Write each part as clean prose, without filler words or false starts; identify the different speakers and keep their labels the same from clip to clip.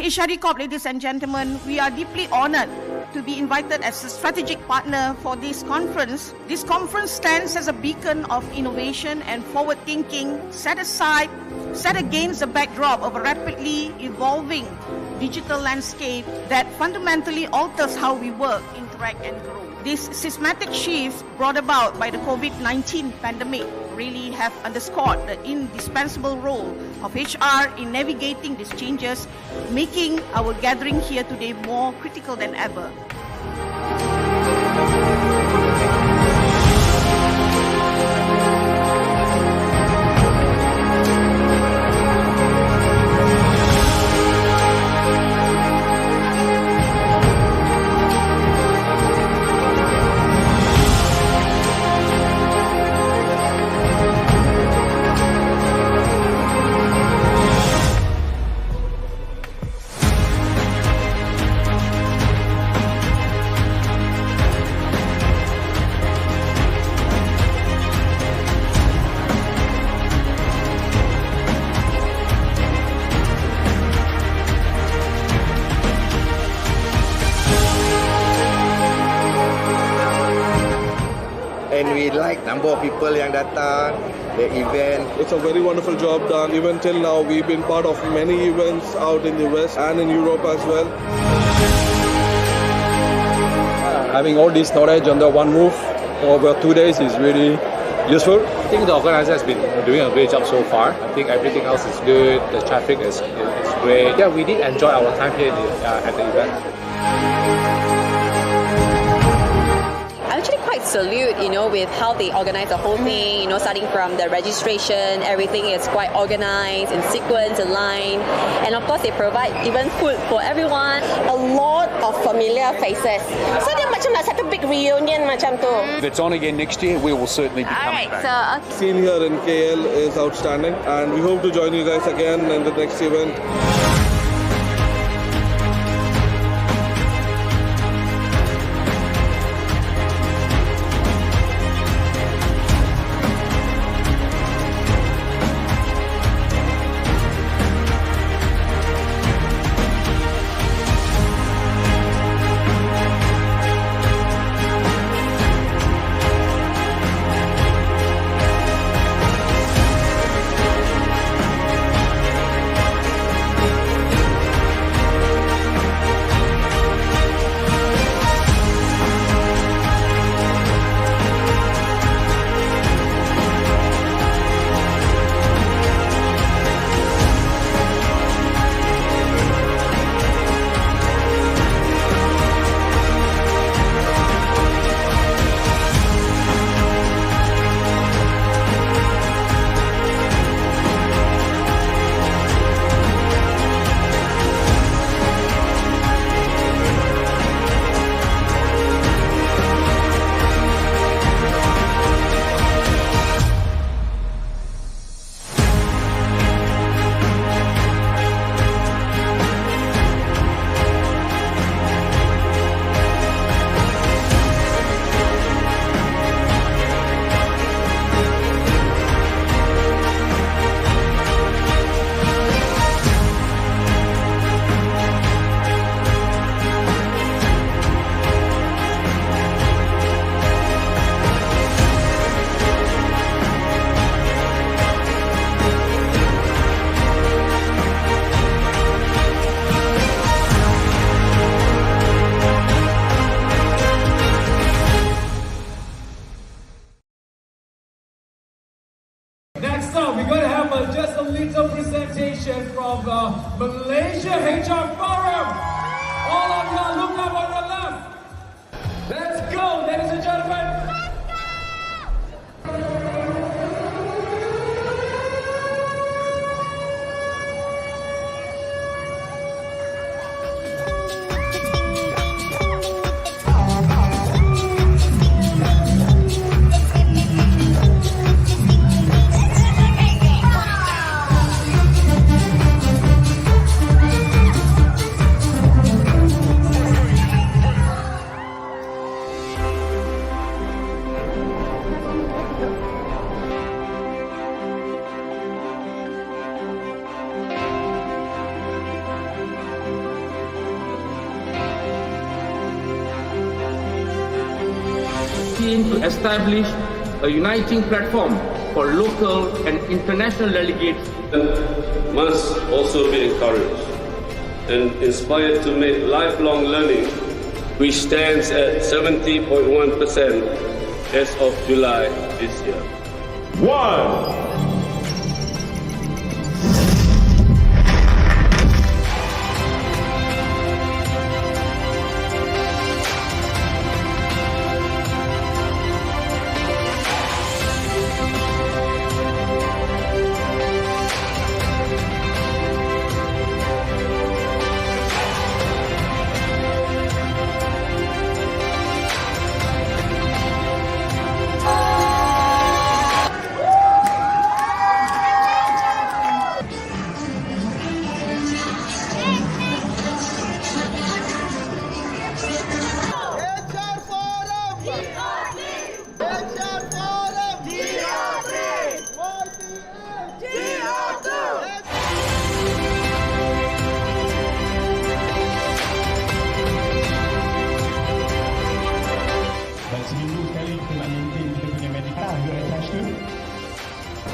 Speaker 1: HRD Corp, ladies and gentlemen, we are deeply honored to be invited as a strategic partner for this conference. This conference stands as a beacon of innovation and forward thinking, set against the backdrop of a rapidly evolving digital landscape that fundamentally alters how we work, interact and grow. This systematic shift brought about by the COVID-19 pandemic really have underscored the indispensable role of HR in navigating these changes, making our gathering here today more critical than ever.
Speaker 2: And we like number of people yang datang, the event.
Speaker 3: It's a very wonderful job done. Even till now, we've been part of many events out in the West and in Europe as well.
Speaker 4: Having all this knowledge under one roof over 2 days is really useful. I think the organizer has been doing a great job so far. I think everything else is good. The traffic is great. Yeah, we did enjoy our time here at the event.
Speaker 5: Salute, with how they organize the whole thing, starting from the registration, everything is quite organized, in sequence, in line, and of course they provide even food for everyone.
Speaker 6: A lot of familiar faces. So dia macam nak satu big reunion macam tu.
Speaker 7: If it's on again next year, we will certainly be coming back.
Speaker 3: Scene here in KL is outstanding, and we hope to join you guys again in the next event.
Speaker 8: Next up, we're going to have just a little presentation from the Malaysia HR Forum. All of y'all look up on the left. Let's go, ladies and gentlemen. aim to establish a uniting platform for local and international delegates
Speaker 9: must also be encouraged and inspired to make lifelong learning, which stands at 70.1% as of July this year.
Speaker 8: 1.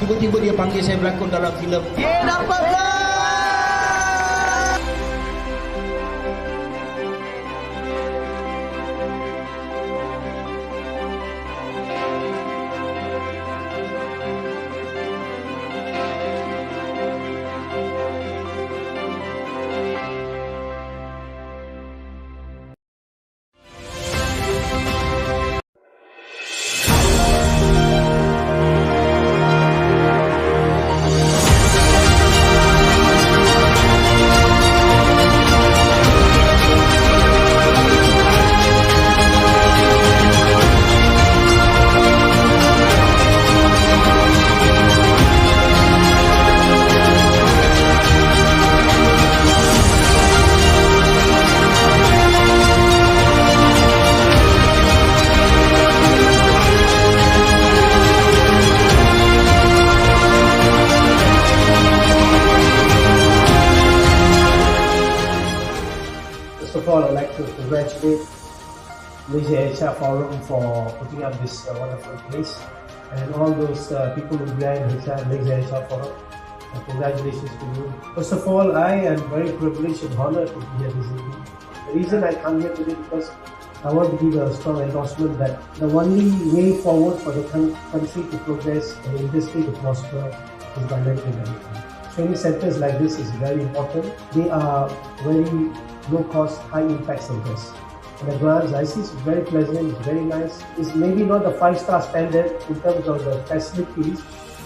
Speaker 10: Tiba-tiba dia panggil saya berlakon dalam filem. Dia dapatlah!
Speaker 11: First of all, I'd like to congratulate Malaysia HR Forum for putting up this wonderful place, and all those people who behind Malaysia HR Forum. Congratulations to you. First of all, I am very privileged and honored to be here this evening. The reason I come here today because I want to give a strong endorsement that the only way forward for the country to progress and the industry to prosper is by learning development. Training centers like this is very important. They are very low cost, high impact centers. And the grants I see is very pleasant, it's very nice. It's maybe not the 5-star standard in terms of the facilities,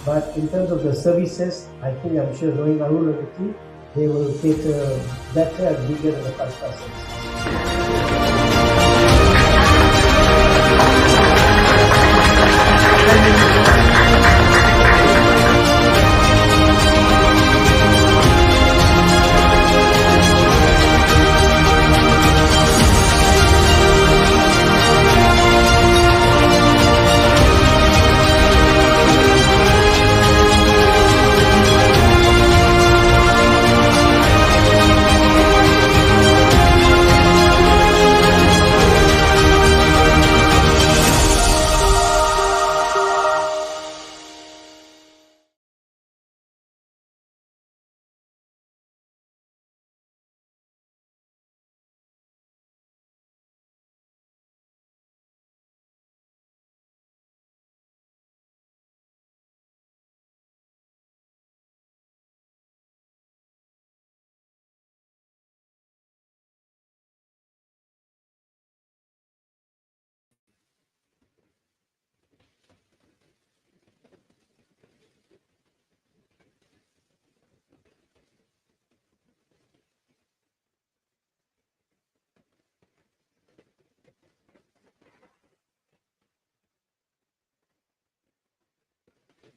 Speaker 11: but in terms of the services, I think I'm sure knowing Arul and the team, they will cater better and bigger than the 5-star services.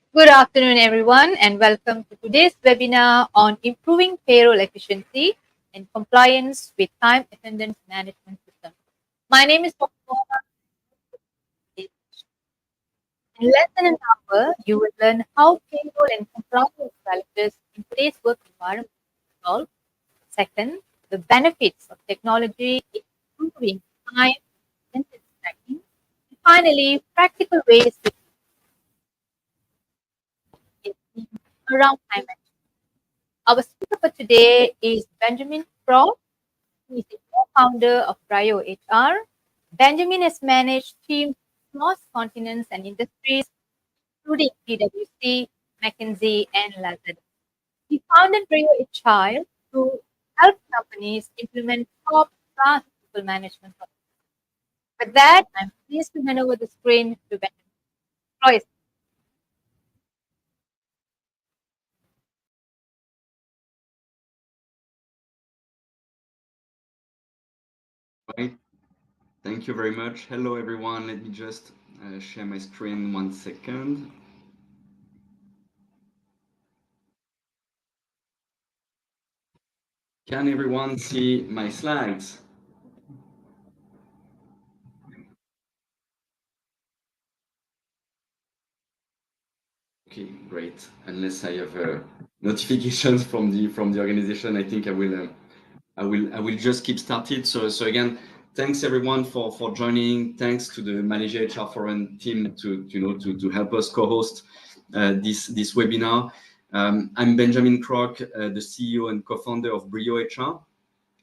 Speaker 12: Good afternoon, everyone, and welcome to today's webinar on improving payroll efficiency and compliance with time attendance management system. My name is Dr. In less than an hour, you will learn how payroll and compliance challenges in today's work environment are solved. Second, the benefits of technology in improving time attendance tracking. finally, practical ways to around time management. Our speaker for today is Benjamin Kroc. He is the co-founder of Brio HR. Benjamin has managed teams across continents and industries, including PwC, McKinsey, and Lazada. He founded Brio HR to help companies implement top-class people management processes. With that, I'm pleased to hand over the screen to Benjamin. Royce.
Speaker 13: Right. Thank you very much. Hello, everyone. Let me just share my screen 1 second. Can everyone see my slides? Okay, great. Unless I have notifications from the organization, I think I will just keep started. So again, thanks everyone for joining. Thanks to the Malaysia HR Forum team to help us co-host this webinar. I'm Benjamin Kroc, the CEO and co-founder of Brio HR,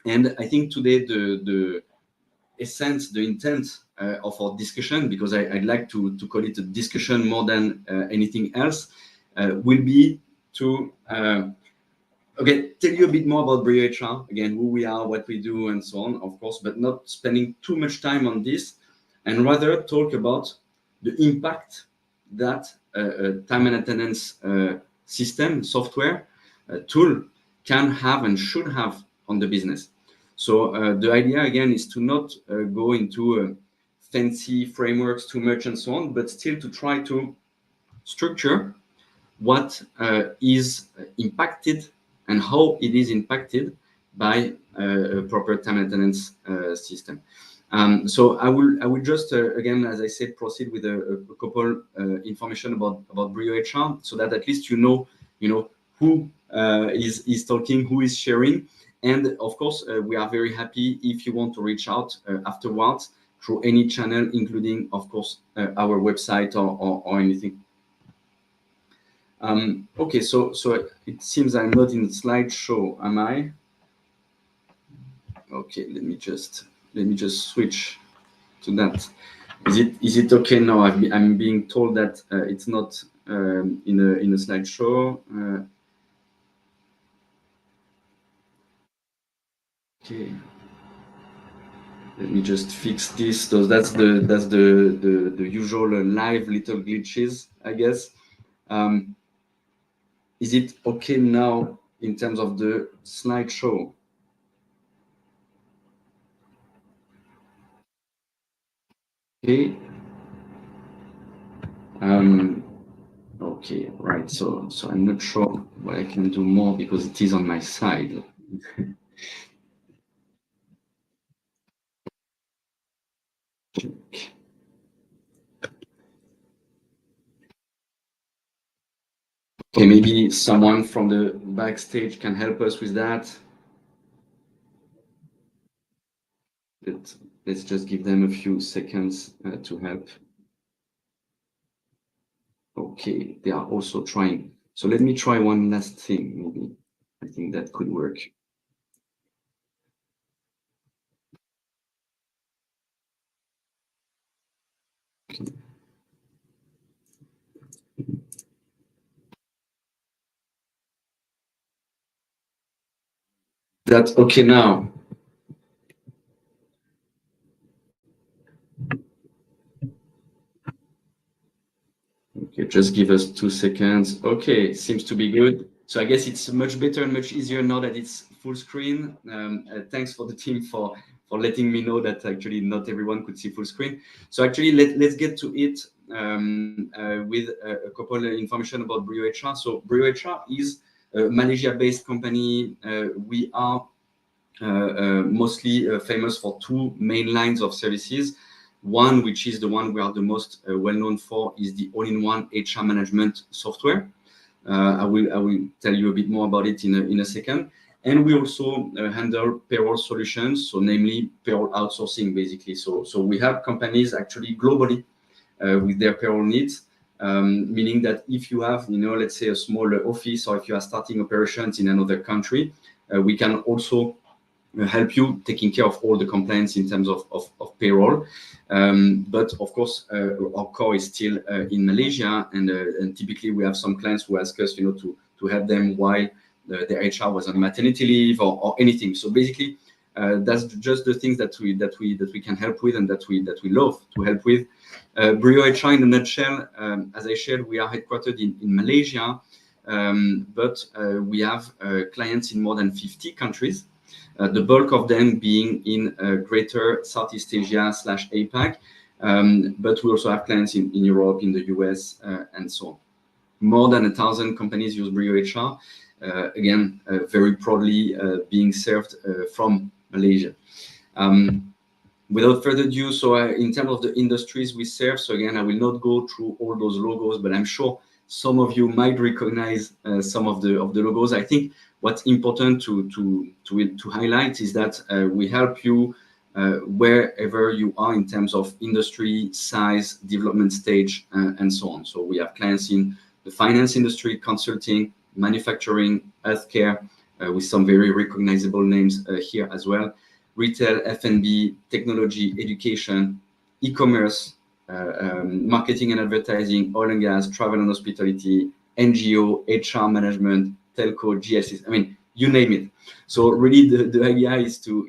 Speaker 13: and I think today the essence, the intent of our discussion, because I'd like to call it a discussion more than anything else, will be to tell you a bit more about Brio HR, again, who we are, what we do, and so on, of course, but not spending too much time on this, and rather talk about the impact that time and attendance system, software, tool can have and should have on the business. So the idea, again, is to not go into fancy frameworks too much and so on, but still to try to structure what is impacted and how it is impacted by a proper time and attendance system. So I will just again, as I said, proceed with a couple information about Brio HR, so that at least you know who is talking, who is sharing, and of course we are very happy if you want to reach out afterwards through any channel, including of course our website or anything. Okay, so it seems I'm not in the slideshow, am I? Okay, let me just switch to that. Is it okay now? I'm being told that it's not in a slideshow. Okay, let me just fix this. So that's the usual live little glitches, I guess. Is it okay now in terms of the slideshow? Okay. Okay, right. So I'm not sure what I can do more because it is on my side. Okay, maybe someone from the backstage can help us with that. Let's just give them a few seconds to help. Okay, they are also trying. So let me try one last thing, maybe. I think that could work. Okay. That's okay now. Okay, just give us 2 seconds. Okay, seems to be good. So I guess it's much better and much easier now that it's full screen. Thanks for the team for letting me know that actually not everyone could see full screen. So actually, let's get to it with a couple of information about Brio HR. So Brio HR is a Malaysia-based company. We are mostly famous for two main lines of services. One, which is the one we are the most well known for, is the all-in-one HR management software. I will tell you a bit more about it in a second. And we also handle payroll solutions, so namely payroll outsourcing, basically. So we have companies actually globally with their payroll needs. Meaning that if you have, let's say a smaller office, or if you are starting operations in another country, we can also help you taking care of all the compliance in terms of payroll. But of course, our core is still in Malaysia, and typically we have some clients who ask us, to help them while their HR was on maternity leave or anything. So basically, that's just the things that we can help with, and that we love to help with. Brio HR in a nutshell, as I shared, we are headquartered in Malaysia, but we have clients in more than 50 countries. The bulk of them being in greater Southeast Asia / APAC, but we also have clients in Europe, in the US, and so on. More than 1,000 companies use Brio HR, again, very proudly being served from Malaysia. Without further ado, so in terms of the industries we serve, so again, I will not go through all those logos, but I'm sure some of you might recognize some of the logos. I think what's important to highlight is that we help you wherever you are in terms of industry, size, development stage, and so on. So we have clients in the finance industry, consulting, manufacturing, healthcare, with some very recognizable names here as well. Retail, F&B, technology, education, e-commerce, marketing and advertising, oil and gas, travel and hospitality, NGO, HR management, telco, GSS. I mean, you name it. So really, the idea is to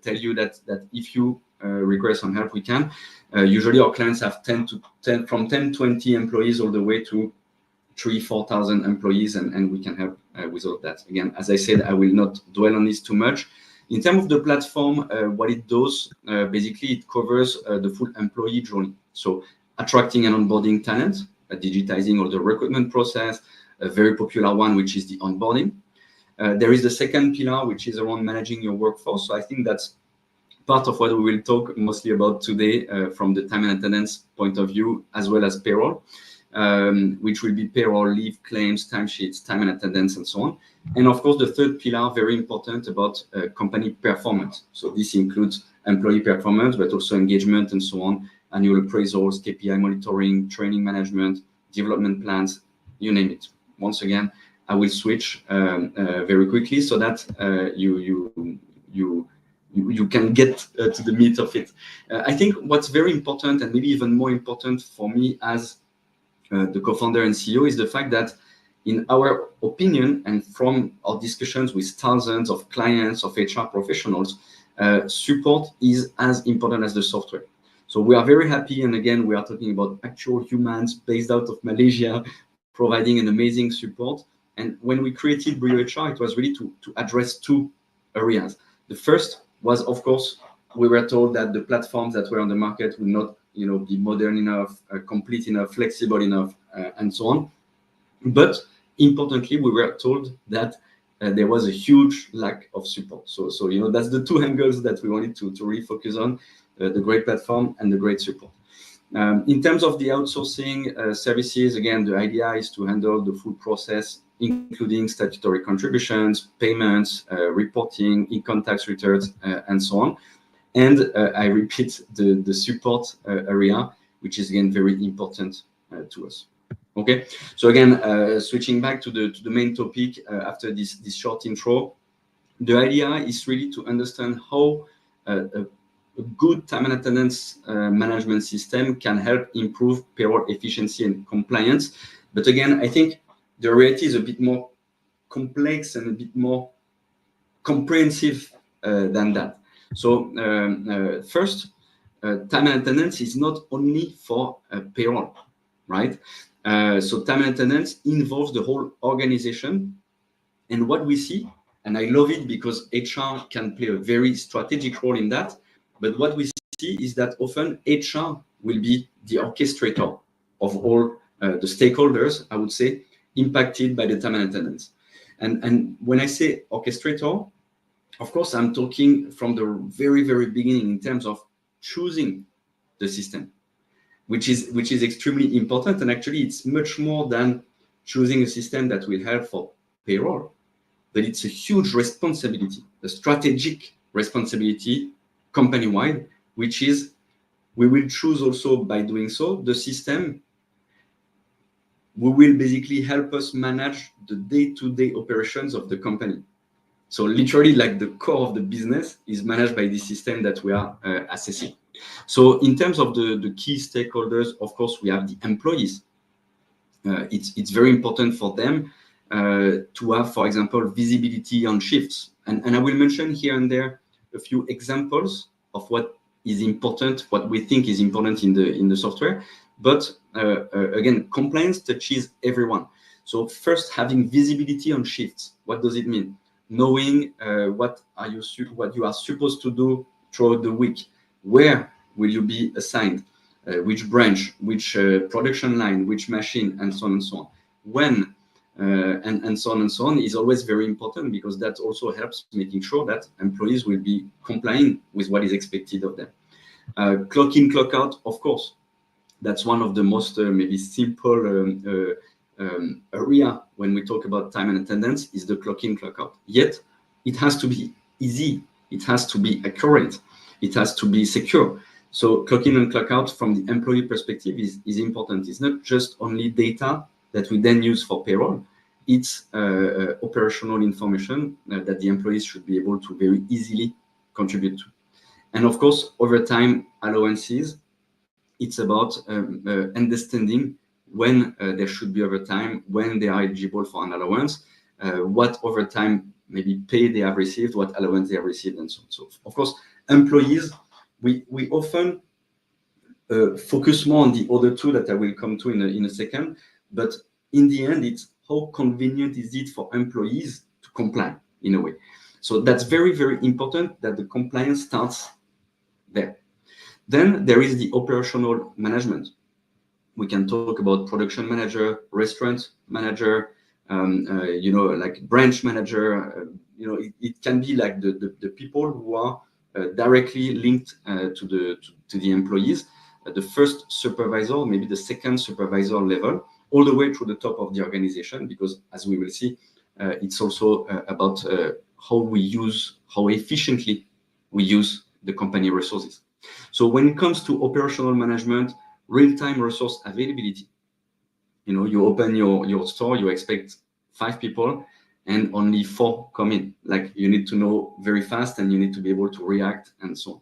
Speaker 13: tell you that if you require some help, we can. Usually, our clients have from 10, 20 employees all the way to 3,000-4,000 employees, and we can help with all of that. Again, as I said, I will not dwell on this too much. In terms of the platform, what it does, basically it covers the full employee journey. So attracting and onboarding talent, digitizing all the recruitment process, a very popular one, which is the onboarding. There is the second pillar, which is around managing your workforce. So I think that's part of what we will talk mostly about today from the time and attendance point of view, as well as payroll, which will be payroll, leave claims, timesheets, time and attendance, and so on. And of course, the third pillar, very important, about company performance. So this includes employee performance, but also engagement and so on, annual appraisals, KPI monitoring, training management, development plans, you name it. Once again, I will switch very quickly so that you can get to the meat of it. I think what's very important, and maybe even more important for me as the co-founder and CEO, is the fact that, in our opinion, and from our discussions with thousands of clients, of HR professionals, support is as important as the software. So we are very happy, and again, we are talking about actual humans based out of Malaysia, providing an amazing support. And when we created Brio HR, it was really to address two areas. The first was, of course, we were told that the platforms that were on the market would not, be modern enough, complete enough, flexible enough, and so on. But importantly, we were told that there was a huge lack of support. So that's the two angles that we wanted to really focus on, the great platform and the great support. In terms of the outsourcing services, again, the idea is to handle the full process, including statutory contributions, payments, reporting, income tax returns, and so on. And I repeat, the support area, which is, again, very important to us. Okay, so again, switching back to the main topic after this short intro, the idea is really to understand how a good time and attendance management system can help improve payroll efficiency and compliance. But again, I think the reality is a bit more complex and a bit more comprehensive than that. So first, time and attendance is not only for payroll, right? So time and attendance involves the whole organization. And what we see, and I love it because HR can play a very strategic role in that, but what we see is that often HR will be the orchestrator of all the stakeholders, I would say, impacted by the time and attendance. And when I say orchestrator, of course, I'm talking from the very, very beginning in terms of choosing the system, which is extremely important. And actually, it's much more than choosing a system that will help for payroll, but it's a huge responsibility, a strategic responsibility company-wide, which is We will choose also, by doing so, the system who will basically help us manage the day-to-day operations of the company. So literally, like, the core of the business is managed by this system that we are assessing. So in terms of the key stakeholders, of course, we have the employees. It's very important for them to have, for example, visibility on shifts. And I will mention here and there a few examples of what is important, what we think is important in the software. But again, compliance touches everyone. So first, having visibility on shifts. What does it mean? Knowing what you are supposed to do throughout the week. Where will you be assigned? Which branch, which production line, which machine, and so on and so on. When, and so on and so on, is always very important, because that also helps making sure that employees will be complying with what is expected of them. Clock in, clock out, of course. That's one of the most maybe simple area when we talk about time and attendance, is the clock in, clock out. Yet, it has to be easy. It has to be accurate. It has to be secure. So clock in and clock out from the employee perspective is important. It's not just only data that we then use for payroll. It's operational information that the employees should be able to very easily contribute to. And of course, overtime allowances, it's about understanding when there should be overtime, when they are eligible for an allowance, what overtime maybe pay they have received, what allowance they have received, and so on. So of course, employees, we often focus more on the other two that I will come to in a second. But in the end, it's how convenient is it for employees to comply in a way. So that's very, very important that the compliance starts there. Then there is the operational management. We can talk about production manager, restaurant manager, like branch manager. It can be like the people who are directly linked to the employees, the first supervisor, maybe the second supervisor level, all the way through the top of the organization, because as we will see, it's also about how efficiently we use the company resources. So when it comes to operational management, real-time resource availability, you open your store, you expect 5 people, and only 4 come in. Like, you need to know very fast, and you need to be able to react, and so on.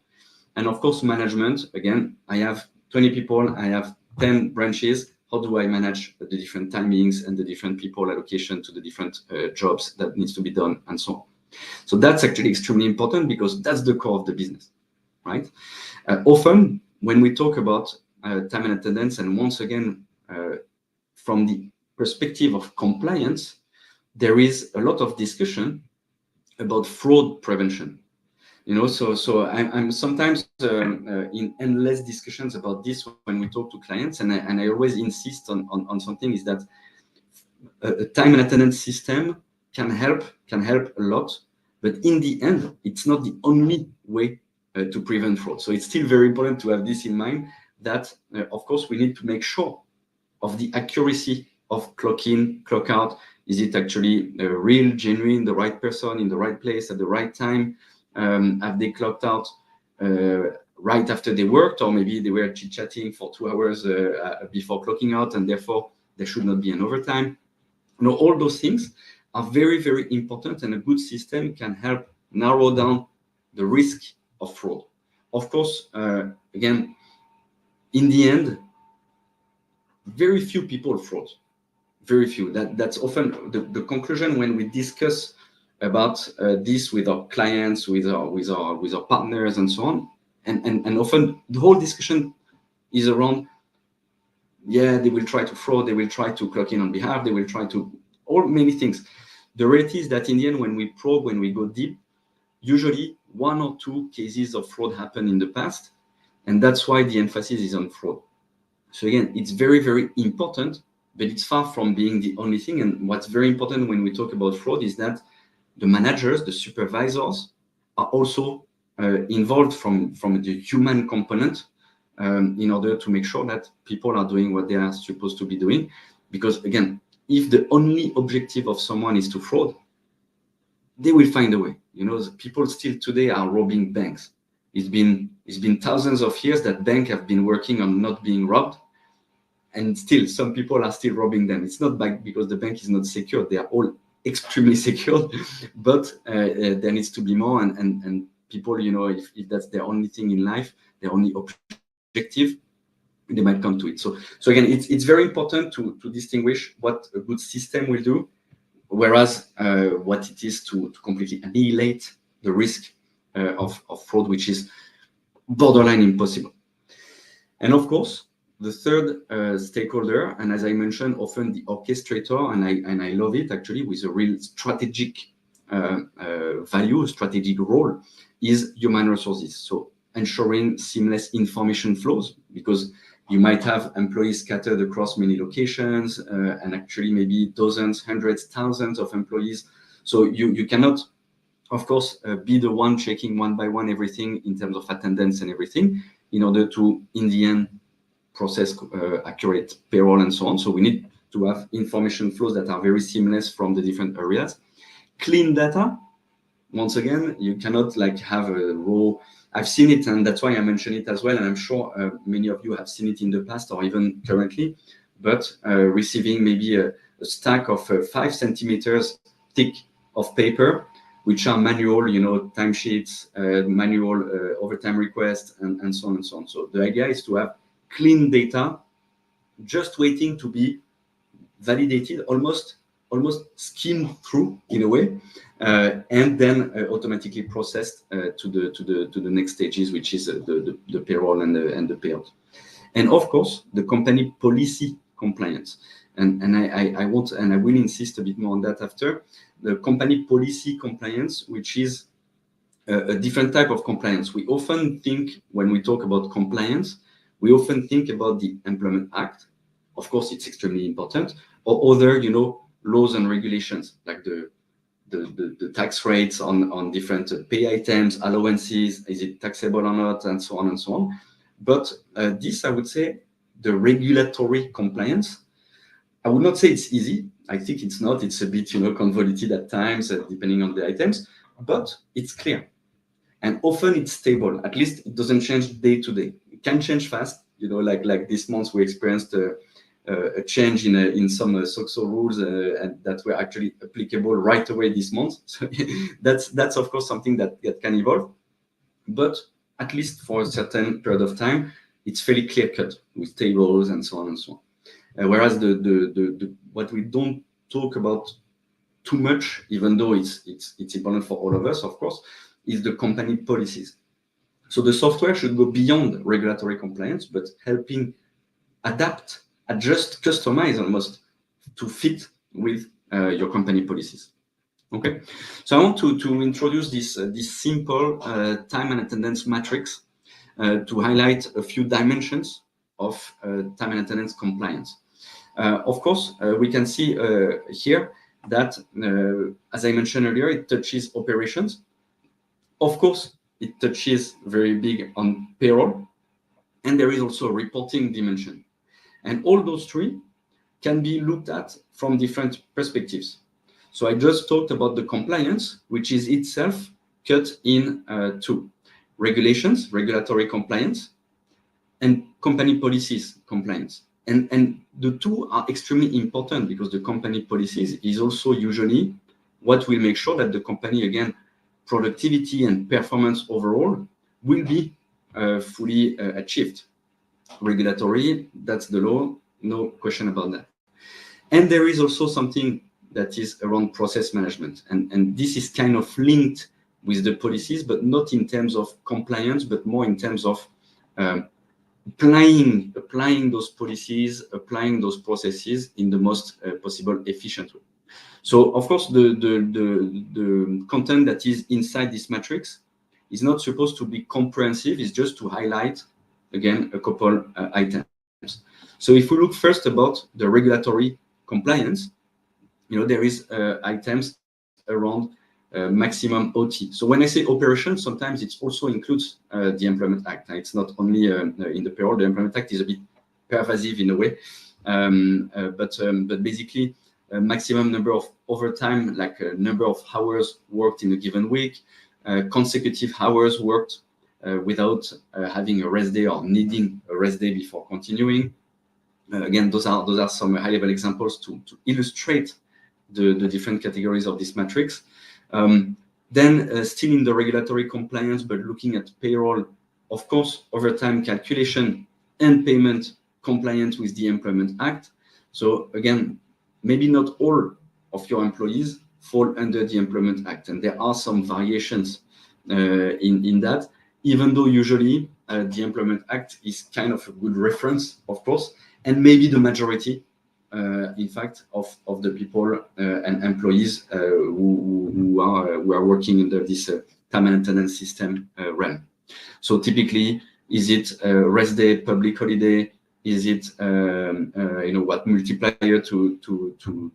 Speaker 13: And of course, management, again, I have 20 people, I have 10 branches. How do I manage the different timings and the different people allocation to the different jobs that needs to be done, and so on. So that's actually extremely important, because that's the core of the business, right? Often, when we talk about time and attendance, and once again, from the perspective of compliance, there is a lot of discussion about fraud prevention. So I'm sometimes in endless discussions about this when we talk to clients, and I always insist on something, is that a time and attendance system can help a lot, but in the end, it's not the only way to prevent fraud. So it's still very important to have this in mind, that of course we need to make sure of the accuracy of clock in, clock out. Is it actually real, genuine, the right person in the right place at the right time? Have they clocked out right after they worked, or maybe they were chit-chatting for 2 hours before clocking out, and therefore there should not be an overtime? All those things are very, very important, and a good system can help narrow down the risk of fraud. Of course, again, in the end, very few people fraud. Very few. That's often the conclusion when we discuss about this with our clients, with our partners, and so on. And often the whole discussion is around, yeah, they will try to fraud, they will try to clock in on behalf, they will try to many things. The reality is that in the end, when we probe, when we go deep, usually 1 or 2 cases of fraud happen in the past, and that's why the emphasis is on fraud. So again, it's very, very important, but it's far from being the only thing. And what's very important when we talk about fraud is that the managers, the supervisors, are also involved from the human component in order to make sure that people are doing what they are supposed to be doing. Because again, if the only objective of someone is to fraud, they will find a way. People still today are robbing banks. It's been It's been thousands of years that banks have been working on not being robbed, and still some people are still robbing them. It's not because the bank is not secure. They are all extremely secure, but there needs to be more. And people, if that's their only thing in life, their only objective, they might come to it. So again, it's very important to distinguish what a good system will do, whereas what it is to completely annihilate the risk of fraud, which is borderline impossible. And of course, the third stakeholder, and as I mentioned, often the orchestrator, and I love it actually, with a real strategic value, strategic role, is human resources. So ensuring seamless information flows, because you might have employees scattered across many locations, and actually maybe dozens, hundreds, thousands of employees. So you cannot, of course, be the one checking one by one everything in terms of attendance and everything, in order to, in the end, process accurate payroll and so on. So we need to have information flows that are very seamless from the different areas. Clean data. Once again, you cannot have a raw. I've seen it, and that's why I mention it as well. And I'm sure many of you have seen it in the past or even currently. But receiving maybe a stack of 5 centimeters thick of paper, which are manual, timesheets, manual overtime requests, and so on and so on. So the idea is to have clean data, just waiting to be validated, almost skimmed through in a way, and then automatically processed to the next stages, which is the payroll and the payout. And of course, the company policy compliance. And I want, and I will insist a bit more on that after. The company policy compliance, which is a different type of compliance. We often think, when we talk about compliance, we often think about the Employment Act. Of course, it's extremely important, or other, laws and regulations, like the tax rates on different pay items, allowances, is it taxable or not, and so on and so on. But this, I would say, the regulatory compliance, I would not say it's easy. I think it's not. It's a bit, convoluted at times, depending on the items, but it's clear. And often it's stable. At least it doesn't change day to day. It can change fast. Like this month, we experienced a change in some SOXO rules and that were actually applicable right away this month. So that's of course something that can evolve. But at least for a certain period of time, it's fairly clear cut with tables and so on and so on. Whereas the what we don't talk about too much, even though it's important for all of us, of course, is the company policies. So the software should go beyond regulatory compliance, but helping adapt, adjust, customize almost to fit with your company policies. Okay, so I want to introduce this simple time and attendance matrix to highlight a few dimensions of time and attendance compliance. Of course, we can see here that, as I mentioned earlier, it touches operations. Of course, it touches very big on payroll, and there is also a reporting dimension. And all those three can be looked at from different perspectives. So I just talked about the compliance, which is itself cut in two: regulations, regulatory compliance, and company policies compliance. And the two are extremely important, because the company policies is also usually what will make sure that the company, again, productivity and performance overall will be fully achieved. Regulatory, that's the law, no question about that. And there is also something that is around process management. And this is kind of linked with the policies, but not in terms of compliance, but more in terms of applying those policies, applying those processes in the most possible efficient way. So, of course, the content that is inside this matrix is not supposed to be comprehensive. It's just to highlight, again, a couple items. So if we look first about the regulatory compliance, there is items around maximum OT. So when I say operation, sometimes it also includes the Employment Act. It's not only in the payroll. The Employment Act is a bit pervasive in a way, but basically a maximum number of overtime, like a number of hours worked in a given week, consecutive hours worked without having a rest day or needing a rest day before continuing. Again, those are some high-level examples to illustrate the different categories of this matrix. Then still in the regulatory compliance, but looking at payroll, of course, overtime calculation and payment compliant with the Employment Act. So again, maybe not all of your employees fall under the Employment Act, and there are some variations in that, even though usually the Employment Act is kind of a good reference, of course, and maybe the majority, in fact, of the people and employees who are working under this time and attendance system realm. So typically, is it a rest day, public holiday? Is it what multiplier to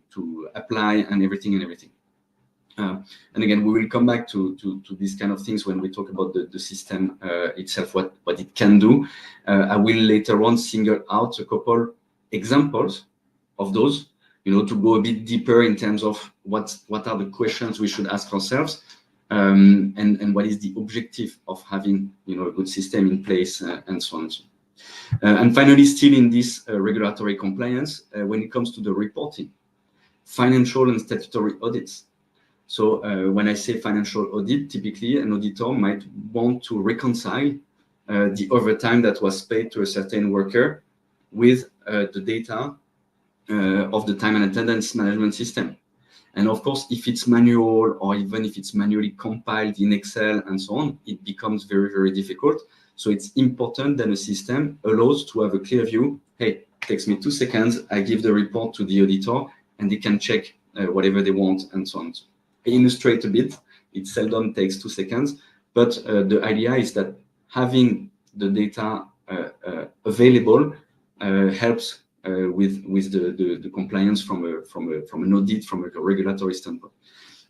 Speaker 13: apply and everything? And again, we will come back to these kind of things when we talk about the system itself, what it can do. I will later on single out a couple examples of those, to go a bit deeper in terms of what are the questions we should ask ourselves, and what is the objective of having a good system in place, and so on and so on. And finally, still in this regulatory compliance, when it comes to the reporting, financial and statutory audits. So when I say financial audit, typically an auditor might want to reconcile the overtime that was paid to a certain worker with the data of the time and attendance management system. And of course, if it's manual or even if it's manually compiled in Excel and so on, it becomes very, very difficult. So it's important that a system allows to have a clear view. Hey, it takes me 2 seconds. I give the report to the auditor and they can check whatever they want and so on. I illustrate a bit. It seldom takes 2 seconds, but the idea is that having the data available helps with the compliance from an audit, from a regulatory standpoint.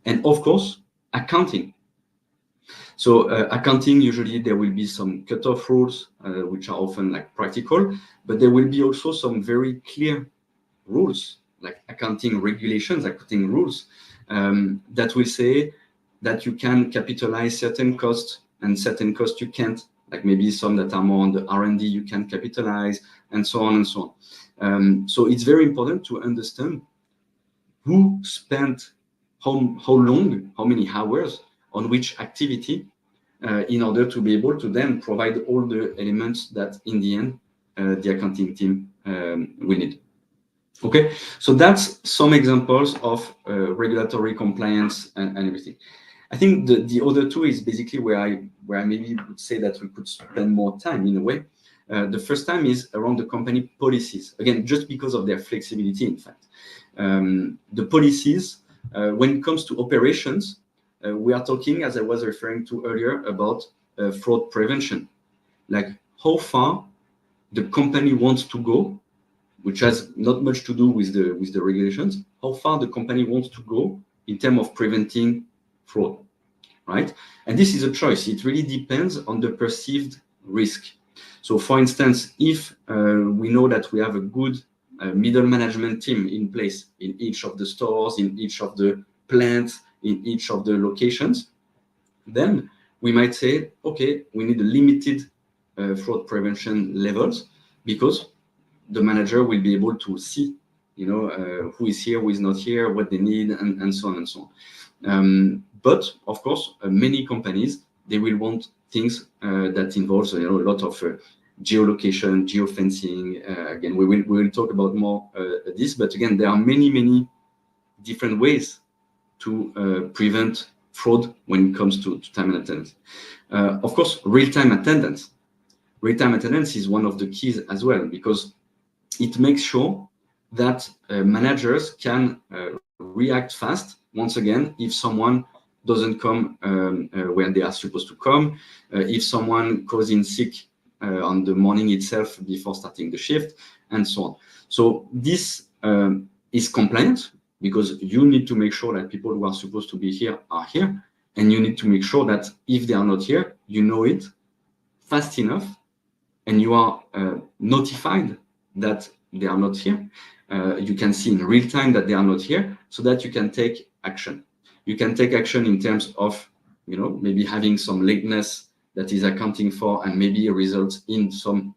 Speaker 13: And of course, accounting. So accounting, usually there will be some cutoff rules, which are often like practical, but there will be also some very clear rules, like accounting regulations, accounting rules, that will say that you can capitalize certain costs and certain costs you can't, like maybe some that are more on the R&D you can capitalize, and so on and so on. So it's very important to understand who spent how long, how many hours on which activity, in order to be able to then provide all the elements that in the end the accounting team will need. Okay, so that's some examples of regulatory compliance and everything. I think the other two is basically where I maybe would say that we could spend more time in a way. The first time is around the company policies. Again, just because of their flexibility, in fact. The policies, when it comes to operations, we are talking, as I was referring to earlier, about fraud prevention. Like how far the company wants to go, which has not much to do with the regulations, how far the company wants to go in terms of preventing fraud, right? And this is a choice. It really depends on the perceived risk. So for instance, if we know that we have a good middle management team in place in each of the stores, in each of the plants, in each of the locations, then we might say, okay, we need a limited fraud prevention levels, because the manager will be able to see, who is here, who is not here, what they need, and so on and so on. But of course, many companies, they will want things that involves a lot of geolocation, geofencing. Again, we will talk about more this, but again, there are many different ways to prevent fraud when it comes to time and attendance. Of course, real-time attendance. Real-time attendance is one of the keys as well, because it makes sure that managers can react fast, once again, if someone doesn't come when they are supposed to come, if someone calls in sick on the morning itself before starting the shift, and so on. So this is compliant, because you need to make sure that people who are supposed to be here are here, and you need to make sure that if they are not here, you know it fast enough, and you are notified that they are not here. You can see in real time that they are not here, so that you can take action. You can take action in terms of, maybe having some lateness that is accounting for and maybe results in some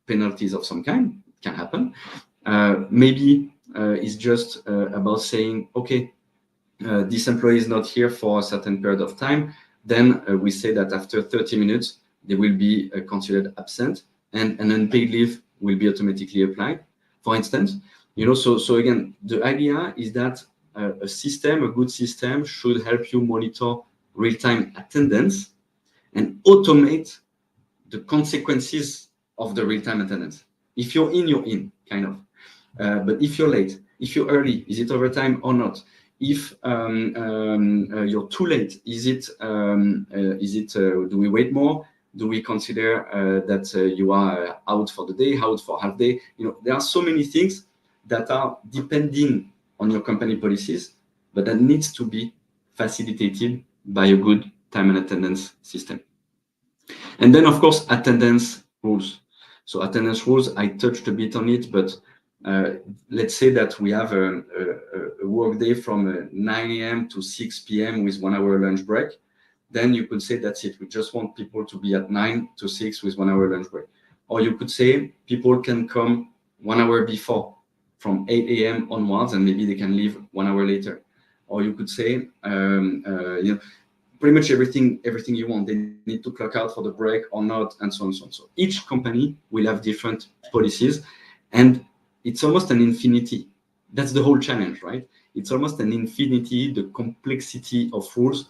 Speaker 13: penalties of some kind. It can happen. Maybe it's just about saying, okay, this employee is not here for a certain period of time. Then we say that after 30 minutes, they will be considered absent, and an unpaid leave will be automatically applied, for instance. So again, the idea is that a good system should help you monitor real-time attendance and automate the consequences of the real-time attendance. If you're in, kind of. But if you're late, if you're early, is it overtime or not? If you're too late, do we wait more? Do we consider that you are out for the day, out for half day? There are so many things that are depending on your company policies, but that needs to be facilitated by a good time and attendance system. And then, of course, attendance rules. So attendance rules, I touched a bit on it, but let's say that we have a work day from 9 a.m. to 6 p.m. with 1 hour lunch break. Then you could say that's it. We just want people to be at 9 to 6 with 1 hour lunch break. Or you could say people can come 1 hour before from 8 a.m. onwards, and maybe they can leave 1 hour later. Or you could say, pretty much everything you want. They need to clock out for the break or not, and so on and so on. So each company will have different policies, and it's almost an infinity. That's the whole challenge, right? It's almost an infinity, the complexity of rules,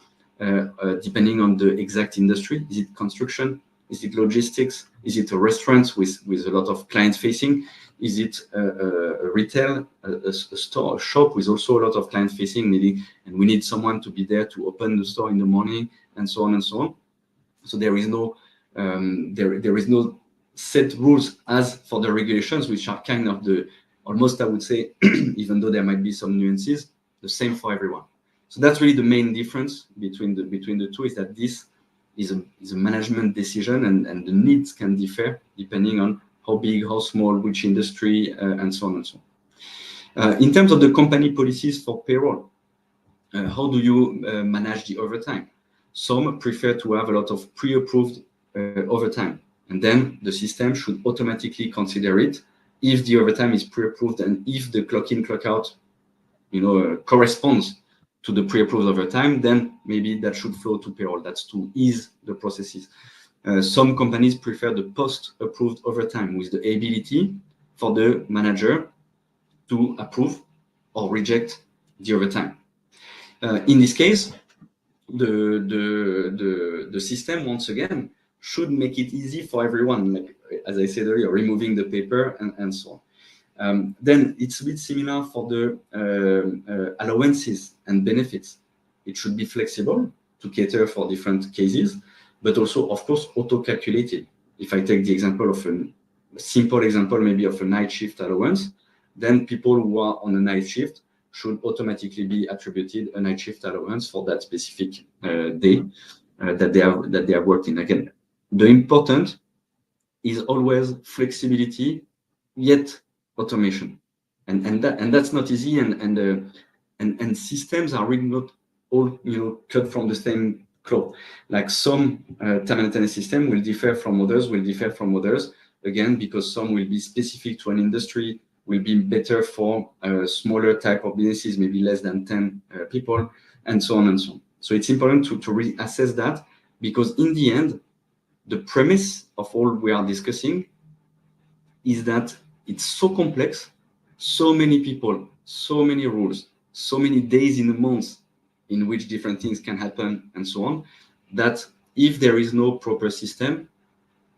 Speaker 13: depending on the exact industry. Is it construction? Is it logistics? Is it a restaurant with a lot of client facing? Is it a retail, a store, a shop with also a lot of client facing, and we need someone to be there to open the store in the morning, and so on and so on. So there is no set rules as for the regulations, which are kind of almost, I would say, even though there might be some nuances, the same for everyone. So that's really the main difference between the two, is that this is a management decision, and the needs can differ depending on how big, how small, which industry, and so on and so on. In terms of the company policies for payroll, how do you manage the overtime? Some prefer to have a lot of pre-approved overtime, and then the system should automatically consider it if the overtime is pre-approved and if the clock-in, clock-out, corresponds to the pre-approved overtime, then maybe that should flow to payroll. That's to ease the processes. Some companies prefer the post-approved overtime with the ability for the manager to approve or reject the overtime. In this case, the system, once again, should make it easy for everyone, like, as I said earlier, removing the paper and so on. Then it's a bit similar for the allowances and benefits. It should be flexible to cater for different cases, but also, of course, auto-calculated. If I take the example of a simple example, maybe of a night shift allowance, then people who are on a night shift should automatically be attributed a night shift allowance for that specific day that they have worked in. Again, the important is always flexibility, yet automation, and that's not easy. And systems are really not all cut from the same cloth. Like some time and attendance system will differ from others. Again, because some will be specific to an industry, will be better for smaller type of businesses, maybe less than 10 people, and so on and so on. So it's important to really assess that, because in the end, the premise of all we are discussing is that it's so complex, so many people, so many rules, so many days in a month in which different things can happen, and so on, that if there is no proper system,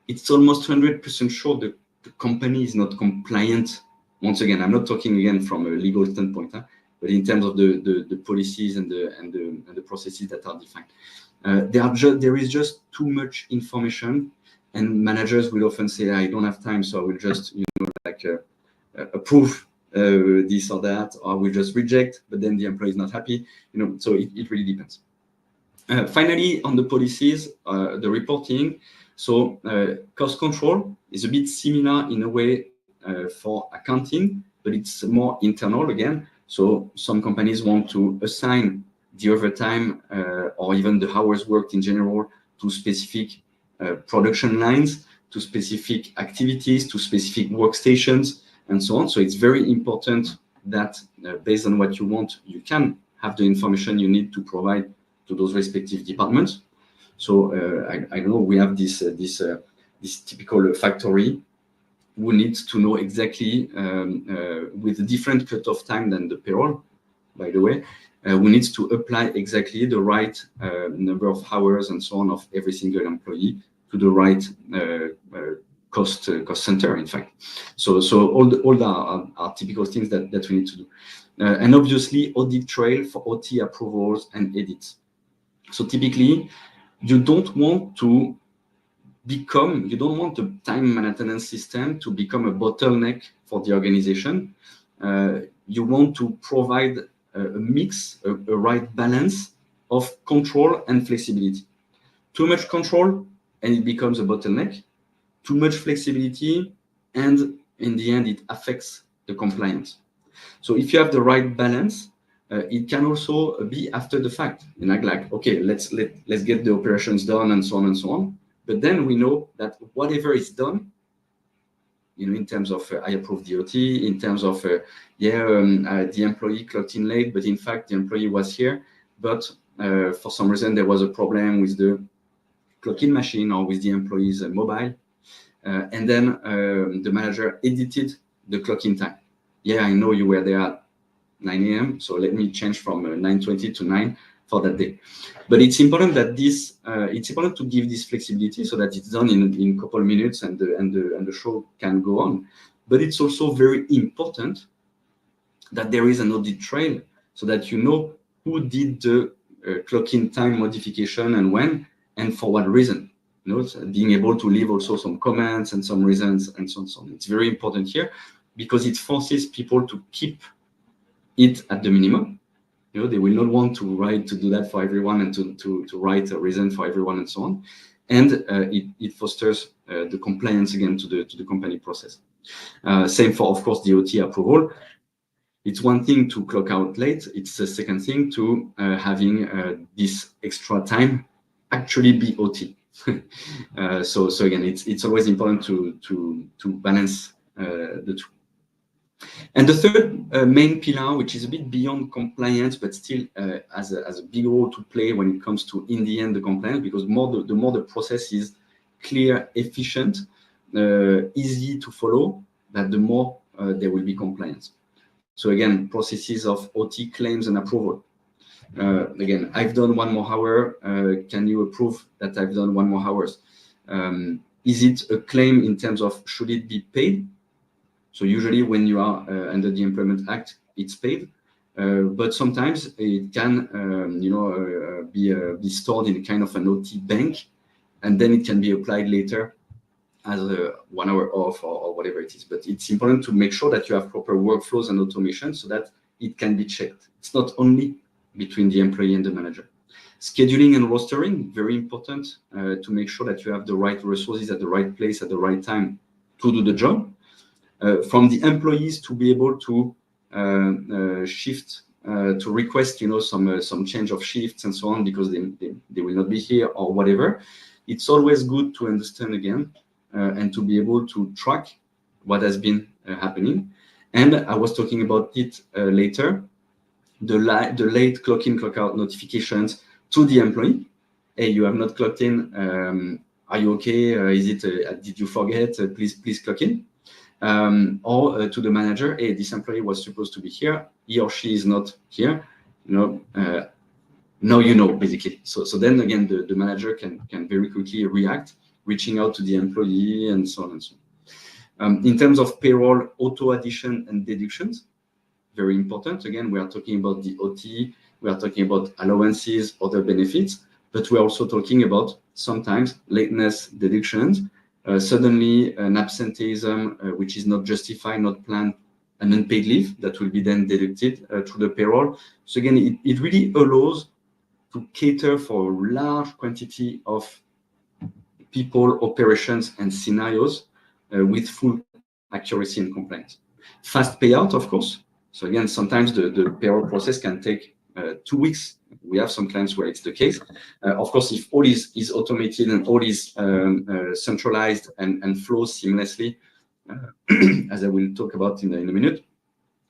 Speaker 13: it's almost 100% sure the company is not compliant. Once again, I'm not talking again from a legal standpoint, but in terms of the policies and the processes that are defined. There is just too much information, and managers will often say, I don't have time, so I will just approve this or that, or I will just reject, but then the employee is not happy. So it really depends. Finally, on the policies, the reporting. So cost control is a bit similar in a way for accounting, but it's more internal again. So some companies want to assign the overtime or even the hours worked in general to specific production lines, to specific activities, to specific workstations, and so on. So it's very important that based on what you want, you can have the information you need to provide to those respective departments. So I know we have this typical factory who needs to know exactly with a different cutoff time than the payroll, by the way, who needs to apply exactly the right number of hours and so on of every single employee to the right cost center, in fact. So all are typical things that we need to do. And obviously audit trail for OT approvals and edits. So typically you don't want the time maintenance system to become a bottleneck for the organization. You want to provide a mix, a right balance of control and flexibility. Too much control and it becomes a bottleneck. Too much flexibility and in the end it affects the compliance. So if you have the right balance, it can also be after the fact, like okay, let's get the operations done and so on and so on. But then we know that whatever is done, in terms of I approve the OT, in terms of the employee clocked in late, but in fact the employee was here, but for some reason there was a problem with the clock-in machine or with the employee's mobile, and then the manager edited the clock-in time. Yeah, I know you were there at 9 a.m., so let me change from 9:20 to 9 for that day. But it's important that it's important to give this flexibility so that it's done in a couple of minutes and the show can go on. But it's also very important that there is an audit trail so that you know who did the clock-in time modification and when and for what reason. Being able to leave also some comments and some reasons and so on. It's very important here because it forces people to keep it at the minimum. They will not want to do that for everyone and to write a reason for everyone and so on. And it fosters the compliance again to the company process. Same for, of course, the OT approval. It's one thing to clock out late. It's a second thing to having this extra time actually be OT. So again, it's always important to balance the two. And the third main pillar, which is a bit beyond compliance, but still has a big role to play when it comes to, in the end, the compliance, because the more the process is clear, efficient, easy to follow, that the more there will be compliance. So again, processes of OT claims and approval. Again, I've done 1 more hour. Can you approve that I've done 1 more hours? Is it a claim in terms of should it be paid? So usually when you are under the Employment Act, it's paid. But sometimes it can, be stored in kind of an OT bank, and then it can be applied later as a 1 hour off or whatever it is. But it's important to make sure that you have proper workflows and automation so that it can be checked. It's not only between the employee and the manager. Scheduling and rostering, very important to make sure that you have the right resources at the right place at the right time to do the job. From the employees to be able to shift, to request, some change of shifts and so on because they will not be here or whatever. It's always good to understand again and to be able to track what has been happening. And I was talking about it later, the late clock-in, clock-out notifications to the employee. Hey, you have not clocked in. Are you okay? Is it? Did you forget? Please clock in. Or to the manager, hey, this employee was supposed to be here. He or she is not here. Now you know, basically. So then again, the manager can very quickly react, reaching out to the employee and so on and so on. In terms of payroll, auto addition and deductions, very important. Again, we are talking about the OT, we are talking about allowances, other benefits, but we're also talking about sometimes lateness deductions, suddenly an absenteeism which is not justified, not planned, an unpaid leave that will be then deducted through the payroll. So again, it really allows to cater for a large quantity of people, operations, and scenarios with full accuracy and compliance. Fast payout, of course. So again, sometimes the payroll process can take 2 weeks, we have some clients where it's the case. Of course, if all is automated and all is centralized and flows seamlessly, as I will talk about in a minute,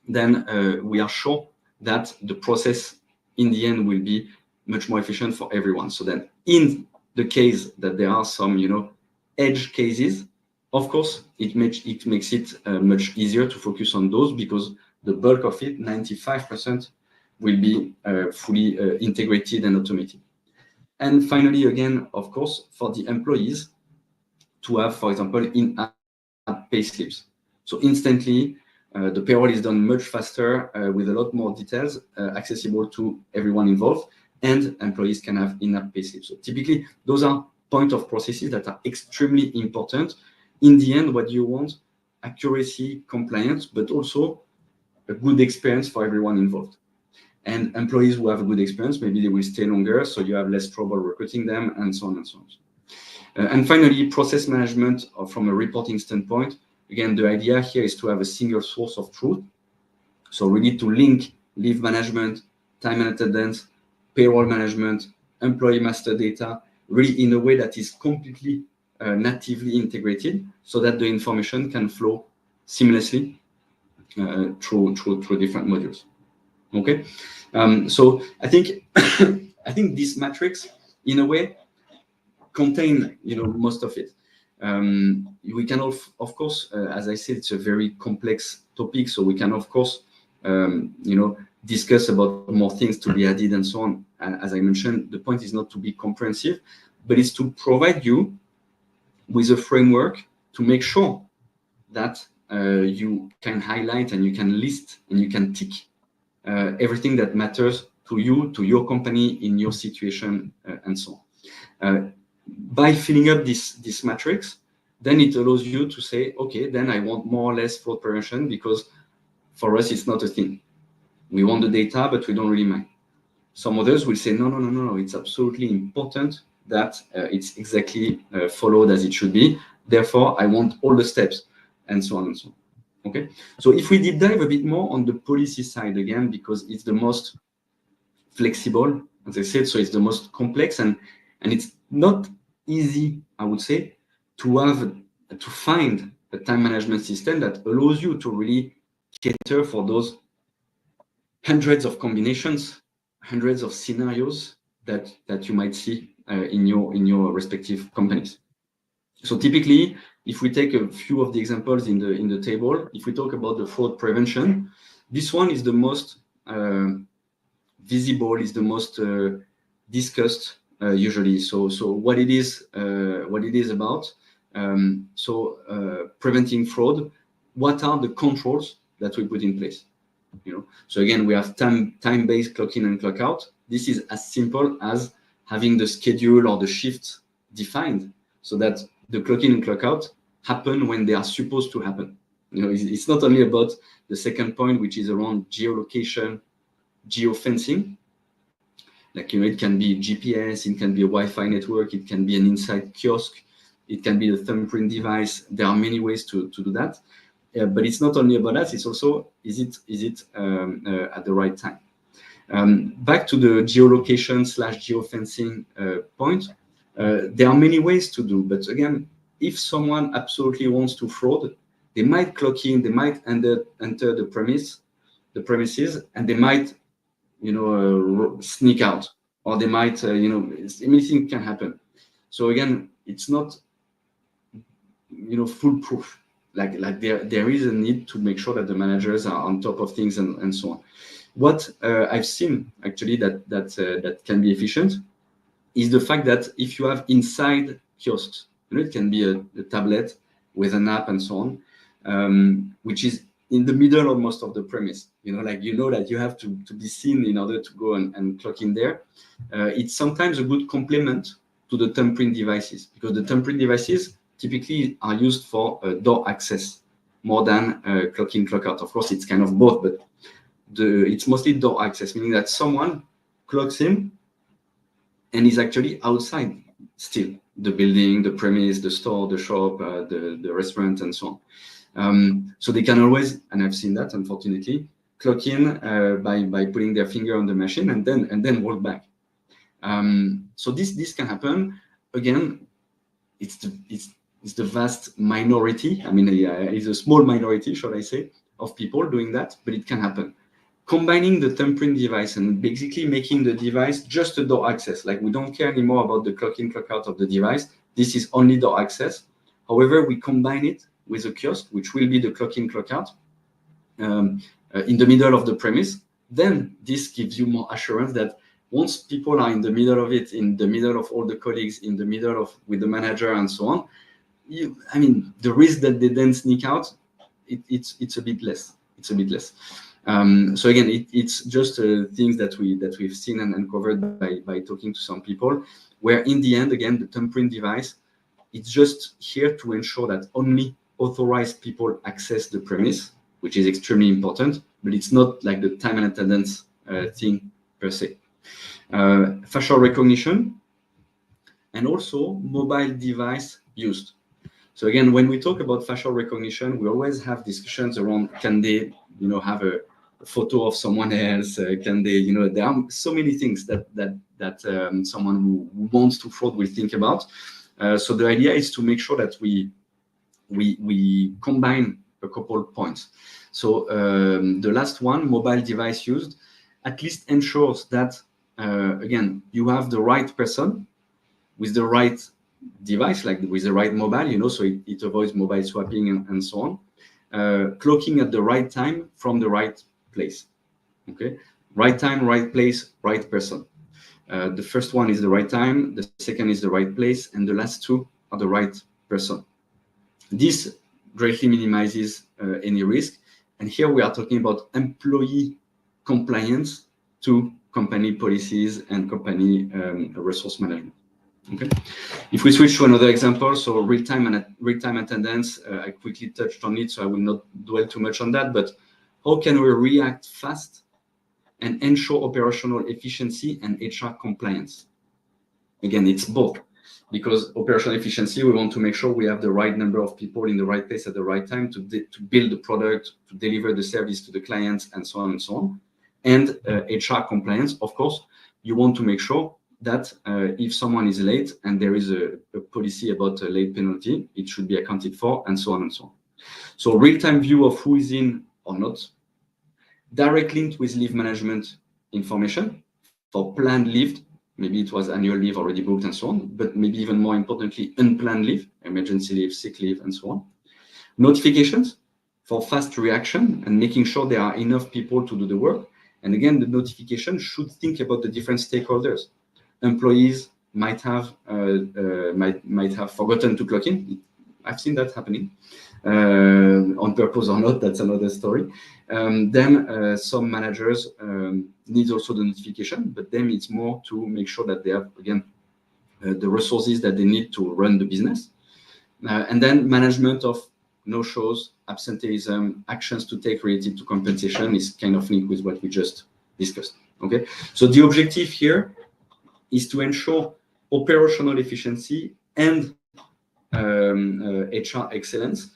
Speaker 13: then we are sure that the process in the end will be much more efficient for everyone. So then in the case that there are some, edge cases, of course, it makes it much easier to focus on those, because the bulk of it, 95%, will be fully integrated and automated. And finally, again, of course, for the employees to have, for example, in-app pay slips. So instantly, the payroll is done much faster with a lot more details accessible to everyone involved, and employees can have in-app pay slips. So typically, those are point of processes that are extremely important. In the end, what you want, accuracy, compliance, but also a good experience for everyone involved. And employees who have a good experience, maybe they will stay longer, so you have less trouble recruiting them, and so on and so on. And finally, process management from a reporting standpoint. Again, the idea here is to have a single source of truth. So really to link leave management, time and attendance, payroll management, employee master data, really in a way that is completely natively integrated, so that the information can flow seamlessly through different modules. Okay, so I think this matrix, in a way, contain most of it. We can of course, as I said, it's a very complex topic, so we can of course discuss about more things to be added and so on. And as I mentioned, the point is not to be comprehensive, but it's to provide you with a framework to make sure that you can highlight and you can list and you can tick everything that matters to you, to your company, in your situation, and so on. By filling up this matrix, then it allows you to say, okay, then I want more or less fraud prevention, because for us, it's not a thing. We want the data, but we don't really mind. Some others will say, no, it's absolutely important that it's exactly followed as it should be. Therefore, I want all the steps, and so on and so on. Okay, so if we deep dive a bit more on the policy side again, because it's the most flexible, as I said, so it's the most complex, and it's not easy, I would say, to find a time management system that allows you to really cater for those hundreds of combinations, hundreds of scenarios that you might see in your respective companies. So typically, if we take a few of the examples in the table, if we talk about the fraud prevention, this one is the most visible, is the most discussed usually. So what it is about. Preventing fraud. What are the controls that we put in place? So again, we have time-based clock in and clock out. This is as simple as having the schedule or the shift defined, so that the clock in and clock out happen when they are supposed to happen. It's not only about the second point, which is around geolocation, geofencing. Like, it can be GPS, it can be a Wi-Fi network, it can be an inside kiosk, it can be a thumbprint device. There are many ways to do that. But it's not only about that, it's also, is it at the right time? Back to the geolocation / geofencing point, there are many ways to do, but again, if someone absolutely wants to fraud, they might clock in, they might enter the premises, and they might, sneak out, or they might, anything can happen. So again, it's not, foolproof. Like there is a need to make sure that the managers are on top of things and so on. What I've seen actually that can be efficient is the fact that if you have inside kiosks, it can be a tablet with an app and so on, which is in the middle of most of the premise. That you have to be seen in order to go and clock in there. It's sometimes a good complement to the thumbprint devices, because the thumbprint devices typically are used for door access more than clock in, clock out. Of course, it's kind of both, but it's mostly door access, meaning that someone clocks in and is actually outside still, the building, the premise, the store, the shop, the restaurant, and so on. So they can always, and I've seen that, unfortunately, clock in by putting their finger on the machine and then walk back. So this can happen. Again, it's the vast minority. I mean, it's a small minority, should I say, of people doing that, but it can happen. Combining the thumbprint device and basically making the device just a door access. Like, we don't care anymore about the clock in, clock out of the device. This is only door access. However, we combine it with a kiosk, which will be the clock in, clock out in the middle of the premise. Then this gives you more assurance that once people are in the middle of it, in the middle of all the colleagues, in the middle of with the manager and so on, I mean, the risk that they then sneak out, it's a bit less. It's a bit less. So again, it's just things that we've seen and covered by talking to some people, where in the end, again, the thumbprint device, it's just here to ensure that only authorized people access the premise, which is extremely important, but it's not like the time and attendance thing per se. Facial recognition and also mobile device used. So again, when we talk about facial recognition, we always have discussions around, can they, have a photo of someone else? Can they, there are so many things that someone who wants to fraud will think about. So the idea is to make sure that we combine a couple points. So the last one, mobile device used, at least ensures that, again, you have the right person with the right device, like with the right mobile, so it avoids mobile swapping and so on. Clocking at the right time from the right place. Okay, right time, right place, right person. The first one is the right time, the second is the right place, and the last two are the right person. This greatly minimizes any risk. And here we are talking about employee compliance to company policies and company resource management. Okay. If we switch to another example, so real-time attendance, I quickly touched on it, so I will not dwell too much on that, but how can we react fast and ensure operational efficiency and HR compliance? Again, it's both, because operational efficiency, we want to make sure we have the right number of people in the right place at the right time to build the product, to deliver the service to the clients, and so on and so on. And HR compliance, of course, you want to make sure that if someone is late and there is a policy about a late penalty, it should be accounted for, and so on and so on. So real-time view of who is in or not, direct linked with leave management information for planned leave, maybe it was annual leave already booked and so on, but maybe even more importantly, unplanned leave, emergency leave, sick leave, and so on. Notifications for fast reaction and making sure there are enough people to do the work. And again, the notification should think about the different stakeholders. Employees might have forgotten to clock in. I've seen that happening, on purpose or not. That's another story. Then some managers need also the notification, but then it's more to make sure that they have again the resources that they need to run the business, and then management of no-shows, absenteeism, actions to take related to compensation is kind of linked with what we just discussed. Okay, so the objective here is to ensure operational efficiency and HR excellence,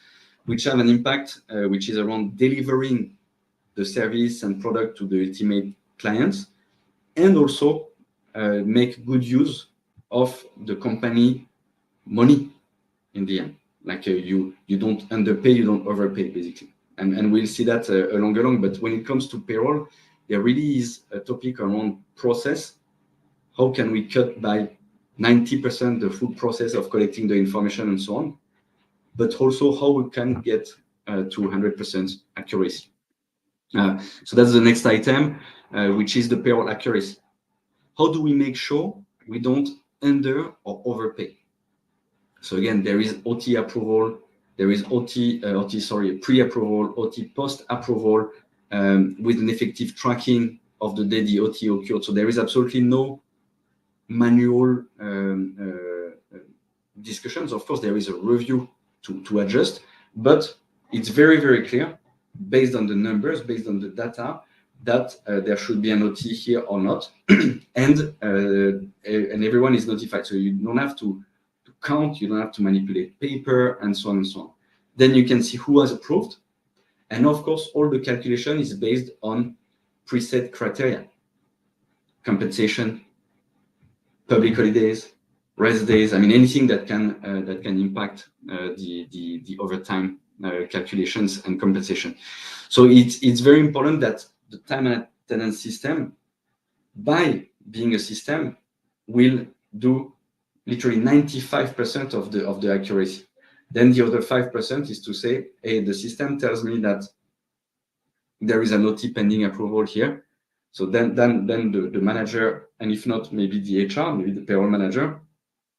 Speaker 13: which have an impact, which is around delivering the service and product to the ultimate clients, and also make good use of the company money in the end. Like you don't underpay, you don't overpay, basically. And we'll see that along. But when it comes to payroll, there really is a topic around process. How can we cut by 90% the full process of collecting the information and so on, but also how we can get to 100% accuracy. So that's the next item, which is the payroll accuracy. How do we make sure we don't under or overpay? So again, there is OT approval, there is pre-approval, OT post-approval, with an effective tracking of the day the OT occurred. So there is absolutely no manual discussions. Of course, there is a review to adjust, but it's very, very clear, based on the numbers, based on the data, that there should be an OT here or not, and everyone is notified. So you don't have to count, you don't have to manipulate paper, and so on and so on. Then you can see who has approved, And of course, all the calculation is based on preset criteria: compensation, public holidays, rest days. I mean, anything that can impact the overtime calculations and compensation. So it's very important that the time and attendance system, by being a system, will do literally 95% of the accuracy. Then the other 5% is to say, hey, the system tells me that there is an OT pending approval here. So then the manager, and if not, maybe the HR, maybe the payroll manager,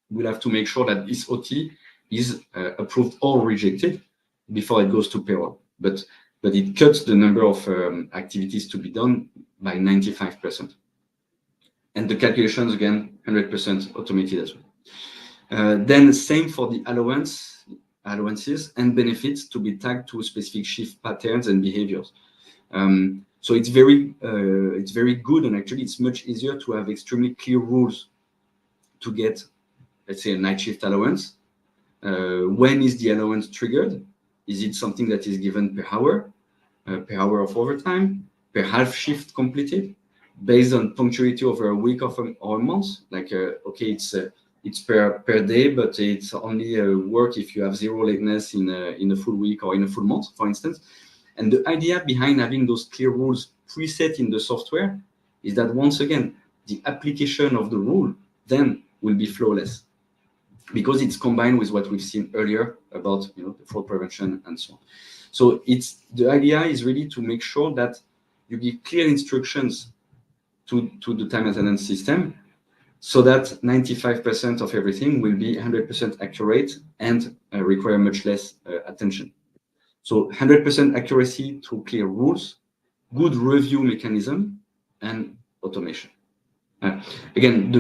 Speaker 13: will have to make sure that this OT is approved or rejected before it goes to payroll. But it cuts the number of activities to be done by 95%. And the calculations, again, 100% automated as well. Then same for the allowances and benefits to be tagged to specific shift patterns and behaviors. So it's very good, and actually it's much easier to have extremely clear rules to get, let's say, a night shift allowance. When is the allowance triggered? Is it something that is given per hour of overtime, per half shift completed, based on punctuality over a week or a month? Like, okay, it's per day, but it's only work if you have zero lateness in a full week or in a full month, for instance. And the idea behind having those clear rules preset in the software is that, once again, the application of the rule then will be flawless, because it's combined with what we've seen earlier about the fraud prevention and so on. So the idea is really to make sure that you give clear instructions to the time attendance system, so that 95% of everything will be 100% accurate and require much less attention. So 100% accuracy through clear rules, good review mechanism, and automation. Again,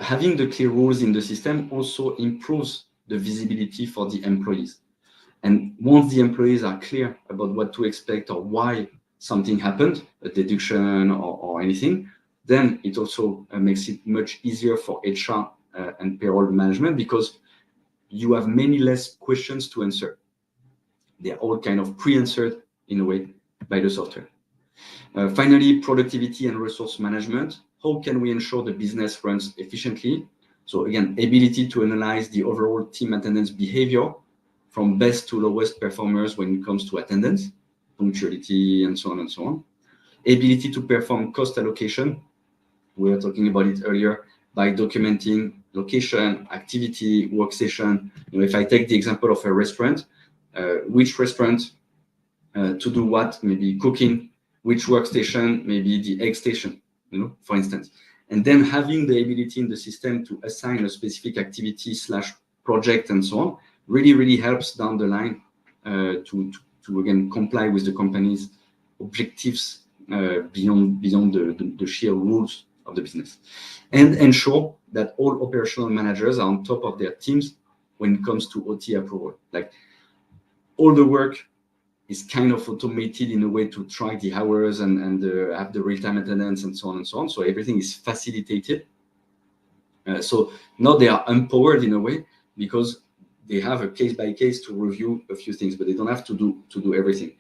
Speaker 13: having the clear rules in the system also improves the visibility for the employees. And once the employees are clear about what to expect or why something happened, a deduction or anything, then it also makes it much easier for HR and payroll management, because you have many less questions to answer. They are all kind of pre-answered in a way by the software. Finally, productivity and resource management. How can we ensure the business runs efficiently? So again, ability to analyze the overall team attendance behavior from best to lowest performers when it comes to attendance, punctuality, and so on and so on. Ability to perform cost allocation. We were talking about it earlier, by documenting location, activity, workstation. If I take the example of a restaurant, which restaurant to do what, maybe cooking, which workstation, maybe the egg station, for instance. And then having the ability in the system to assign a specific activity / project and so on really helps down the line to again comply with the company's objectives beyond the sheer rules of the business, and ensure that all operational managers are on top of their teams when it comes to OT approval. Like, all the work is kind of automated in a way to track the hours and have the real-time attendance and so on and so on. So everything is facilitated. So now they are empowered in a way, because they have a case by case to review a few things, but they don't have to do everything.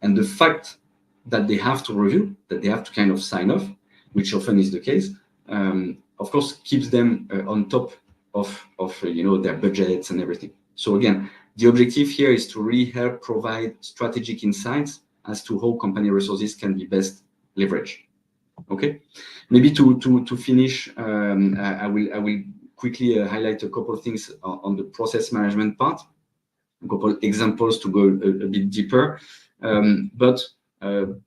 Speaker 13: And the fact that they have to review, that they have to kind of sign off, which often is the case, of course, keeps them on top of their budgets and everything. So again, the objective here is to really help provide strategic insights as to how company resources can be best leveraged. Okay, maybe to finish, I will quickly highlight a couple of things on the process management part, a couple of examples to go a bit deeper. But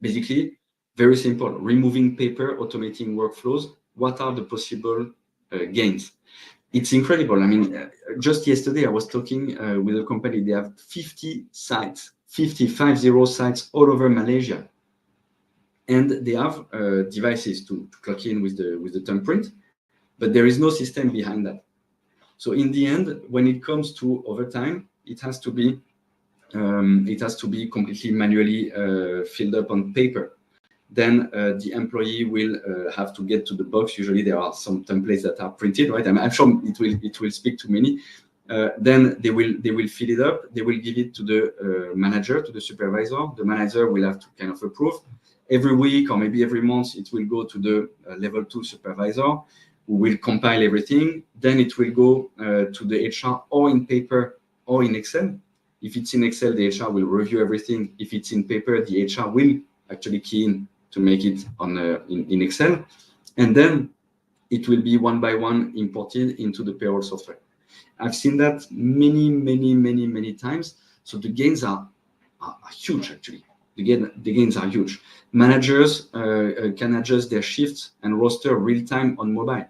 Speaker 13: basically, very simple: removing paper, automating workflows. What are the possible gains? It's incredible. I mean, just yesterday I was talking with a company. They have 50 sites, 50 sites all over Malaysia, and they have devices to clock in with the thumbprint, but there is no system behind that. So in the end, when it comes to overtime, it has to be completely manually filled up on paper. Then the employee will have to get to the box. Usually there are some templates that are printed, right? I'm sure it will speak to many, Then they will fill it up. They will give it to the manager, to the supervisor. The manager will have to kind of approve. Every week or maybe every month, it will go to the level 2 supervisor, who will compile everything. Then it will go to the HR, or in paper or in Excel. If it's in Excel, the HR will review everything. If it's in paper, the HR will actually key in to make it on in Excel. And then it will be one by one imported into the payroll software. I've seen that many times. So the gains are huge, actually. The gains are huge. Managers can adjust their shifts and roster real time on mobile.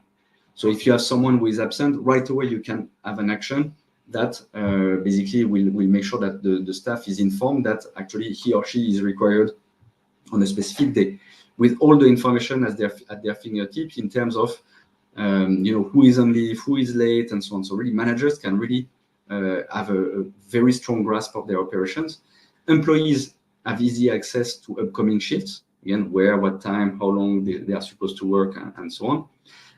Speaker 13: So if you have someone who is absent, right away you can have an action that basically will make sure that the staff is informed that actually he or she is required on a specific day, with all the information at their fingertips in terms of who is on leave, who is late, and so on. So really, managers can really have a very strong grasp of their operations. Employees have easy access to upcoming shifts, again, where, what time, how long they are supposed to work, and so on.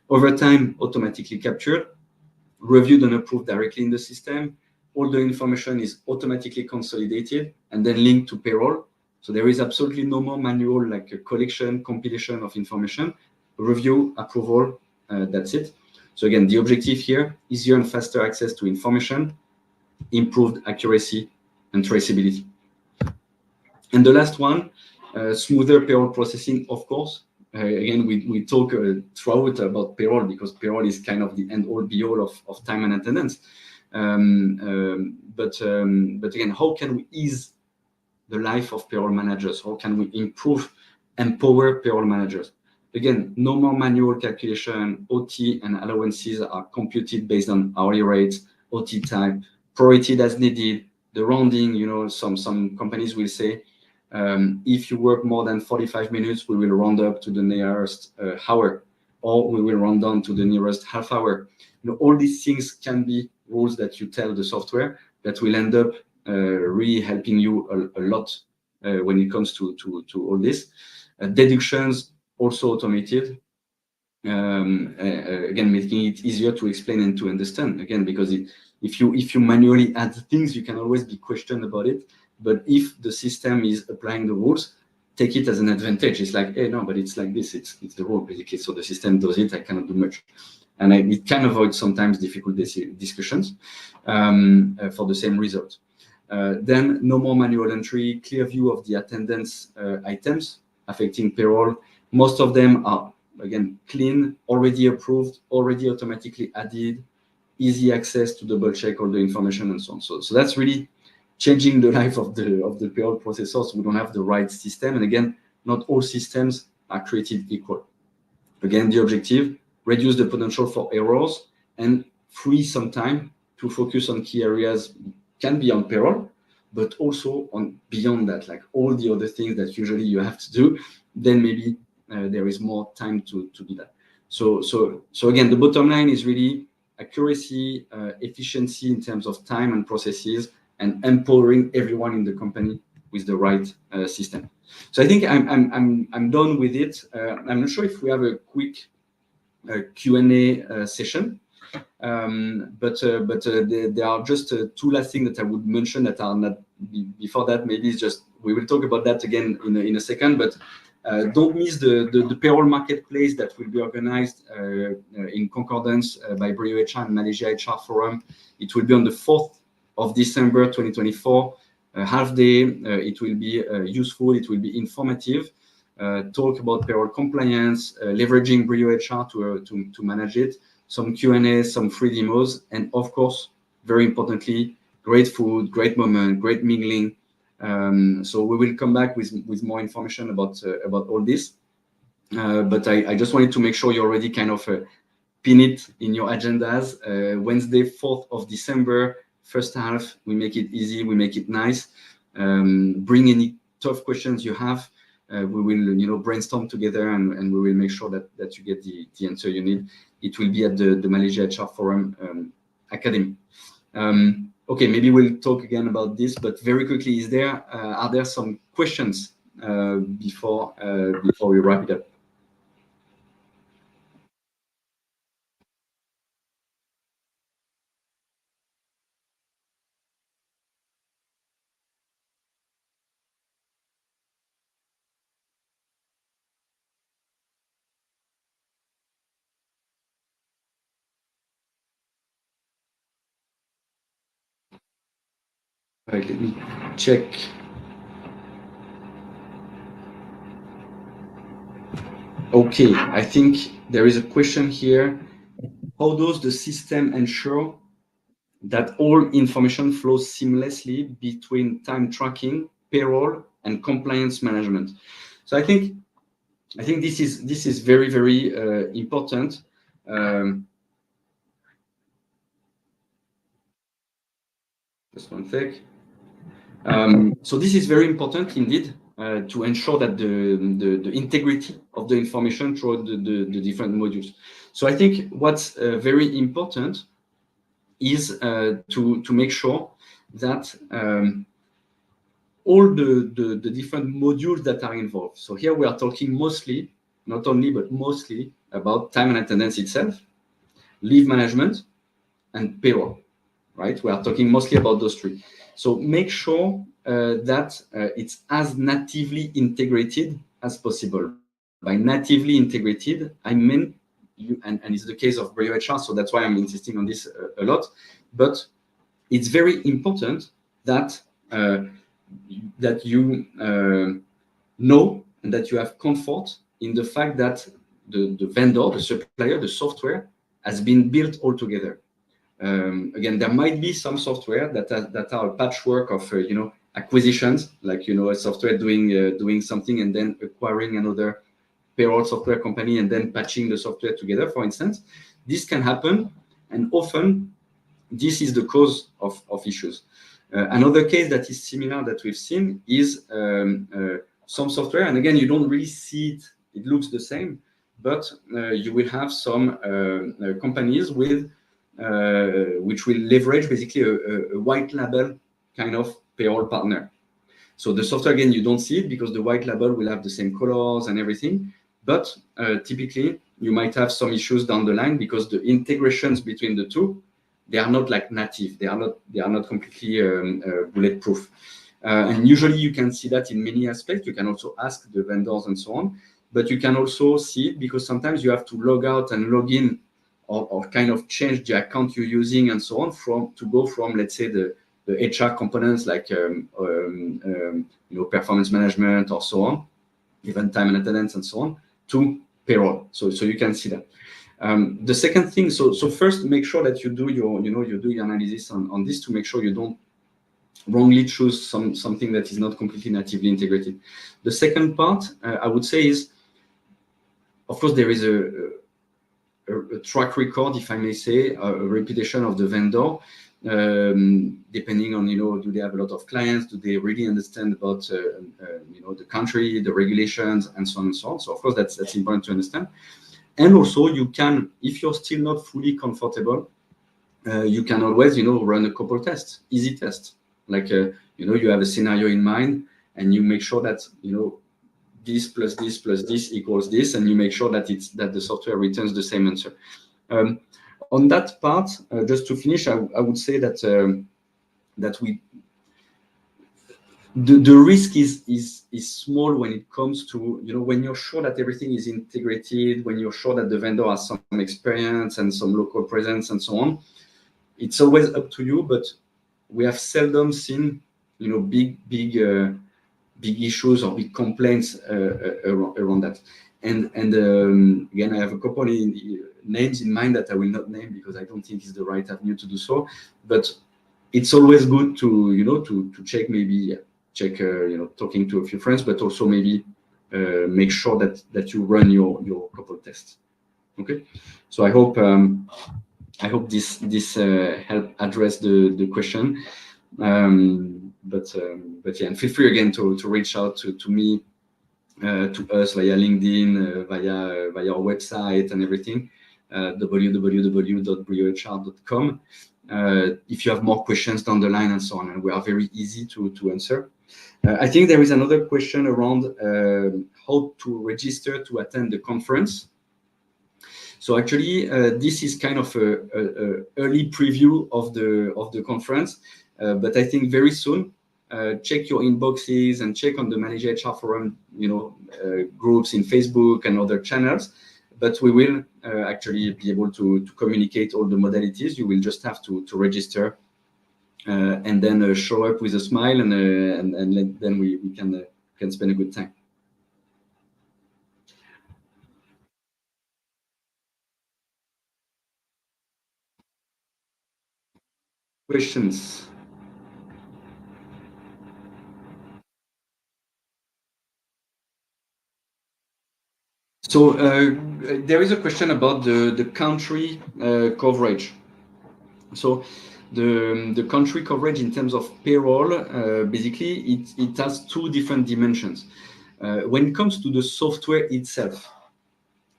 Speaker 13: Overtime automatically captured, reviewed and approved directly in the system. All the information is automatically consolidated and then linked to payroll. So there is absolutely no more manual, like a collection, compilation of information, review, approval, that's it. So again, the objective here, easier and faster access to information, improved accuracy and traceability. And the last one, smoother payroll processing, of course. Again, we talk throughout about payroll because payroll is kind of the end-all be-all of time and attendance. But again, how can we ease the life of payroll managers? How can we empower payroll managers? Again, no more manual calculation. OT and allowances are computed based on hourly rates, OT type, prorated as needed. The rounding, some companies will say, if you work more than 45 minutes, we will round up to the nearest hour, or we will round down to the nearest half hour. All these things can be rules that you tell the software that will end up really helping you a lot when it comes to all this. Deductions also automated, again, making it easier to explain and to understand. Again, because if you manually add things, you can always be questioned about it. But if the system is applying the rules, take it as an advantage. It's like, hey, no, but it's like this. It's the rule, basically. So the system does it. I cannot do much. And it can avoid sometimes difficult discussions for the same result. Then no more manual entry, clear view of the attendance items affecting payroll. Most of them are, again, clean, already approved, already automatically added, easy access to double check all the information and so on. So that's really changing the life of the payroll processors. So we don't have the right system. And again, not all systems are created equal. Again, the objective, reduce the potential for errors and free some time to focus on key areas, can be on payroll, but also on beyond that, like all the other things that usually you have to do, then maybe there is more time to do that. So again, the bottom line is really accuracy, efficiency in terms of time and processes, and empowering everyone in the company with the right system. So I think I'm done with it. I'm not sure if we have a quick Q&A session, but there are just two last things that I would mention that are not before that. Maybe it's just we will talk about that again in a second. But don't miss the payroll marketplace that will be organized in concordance by Brio HR and Malaysia HR Forum. It will be on the 4th of December 2024, half day. It will be useful, it will be informative, talk about payroll compliance, leveraging Brio HR to manage it, some Q&A, some free demos, and of course, very importantly, great food, great moment, great mingling. So we will come back with more information about all this. But I just wanted to make sure you already kind of pin it in your agendas. Wednesday, 4th of December, first half, we make it easy, we make it nice. Bring any tough questions you have. We will, brainstorm together, and we will make sure that you get the answer you need. It will be at the Malaysia HR Forum Academy. Okay, maybe we'll talk again about this, but very quickly, are there some questions before we wrap it up? Right, let me check. Okay, I think there is a question here. How does the system ensure that all information flows seamlessly between time tracking, payroll, and compliance management? So I think this is very, very important. Just one sec. So this is very important indeed to ensure that the integrity of the information through the different modules. So I think what's very important is to make sure that all the different modules that are involved. So here we are talking mostly, not only, but mostly about time and attendance itself, leave management, and payroll, right? We are talking mostly about those three. So make sure that it's as natively integrated as possible. By natively integrated, I mean, and it's the case of Brio HR, so that's why I'm insisting on this a lot. But it's very important that that you know and that you have comfort in the fact that the vendor, the supplier, the software has been built all together. Again, there might be some software that are a patchwork of acquisitions, like a software doing something and then acquiring another payroll software company and then patching the software together, for instance. This can happen, and often this is the cause of issues. Another case that is similar that we've seen is some software, and again, you don't really see it, it looks the same, but you will have some companies with which will leverage basically a white label kind of payroll partner. So the software, again, you don't see it because the white label will have the same colors and everything, but typically you might have some issues down the line because the integrations between the two, they are not like native. They are not completely bulletproof. And usually you can see that in many aspects. You can also ask the vendors and so on, but you can also see it because sometimes you have to log out and log in or kind of change the account you're using and so on to go from, let's say, the HR components like performance management or so on, even time and attendance and so on, to payroll. So you can see that. The second thing, so first make sure that you do your analysis on this to make sure you don't wrongly choose something that is not completely natively integrated. The second part, I would say, is, of course, there is a track record, if I may say, a reputation of the vendor, depending on, do they have a lot of clients? Do they really understand about, the country, the regulations, and so on and so on? So, of course, that's important to understand. And also, you can, if you're still not fully comfortable, you can always, run a couple tests, easy tests. Like, you have a scenario in mind, and you make sure that, this plus this plus this equals this, and you make sure that that the software returns the same answer. On that part, just to finish, I would say that the risk is small when it comes to when you're sure that everything is integrated, when you're sure that the vendor has some experience and some local presence and so on. It's always up to you, but we have seldom seen big issues or big complaints around that. And again, I have a couple of names in mind that I will not name because I don't think it's the right avenue to do so. But it's always good to to check, maybe talking to a few friends, but also maybe make sure that you run your couple tests. Okay, so I hope this help address the question. But yeah, and feel free again to reach out to me, to us via LinkedIn, via our website and everything, www.briohr.com. If you have more questions down the line and so on, and we are very easy to answer. I think there is another question around how to register to attend the conference. So actually, this is kind of a early preview of the conference, but I think very soon, check your inboxes and check on the Manage HR Forum, groups in Facebook and other channels. But we will actually be able to communicate all the modalities. You will just have to register and then show up with a smile, and then we can spend a good time. Questions? So there is a question about the country coverage. So the country coverage in terms of payroll, basically it has two different dimensions. When it comes to the software itself,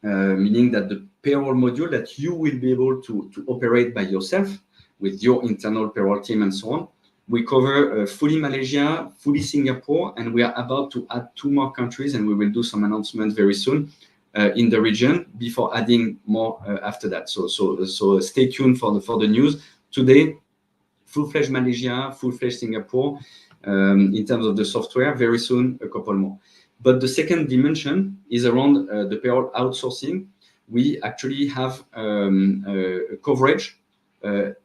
Speaker 13: meaning that the payroll module that you will be able to operate by yourself with your internal payroll team and so on, we cover fully Malaysia, fully Singapore, and we are about to add 2 more countries, and we will do some announcements very soon in the region before adding more after that. So stay tuned for the news. Today, full-fledged Malaysia, full-fledged Singapore, in terms of the software, very soon a couple more. But the second dimension is around the payroll outsourcing. We actually have coverage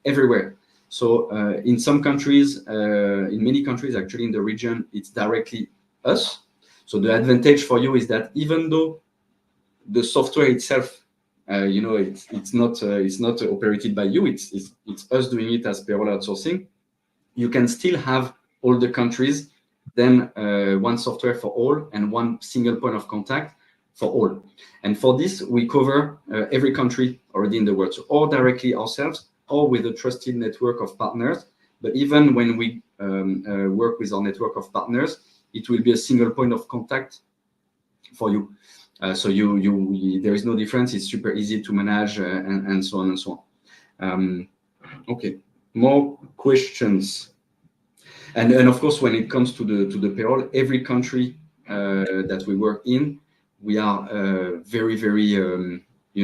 Speaker 13: everywhere. So in some countries, in many countries actually in the region, it's directly us. So the advantage for you is that even though the software itself, it's not operated by you, it's us doing it as payroll outsourcing, you can still have all the countries, then one software for all and one single point of contact for all. And for this, we cover every country already in the world, so or directly ourselves or with a trusted network of partners. But even when we work with our network of partners, it will be a single point of contact for you. So there is no difference. It's super easy to manage and so on and so on. Okay, more questions. And of course, when it comes to the payroll, every country that we work in, we are very, very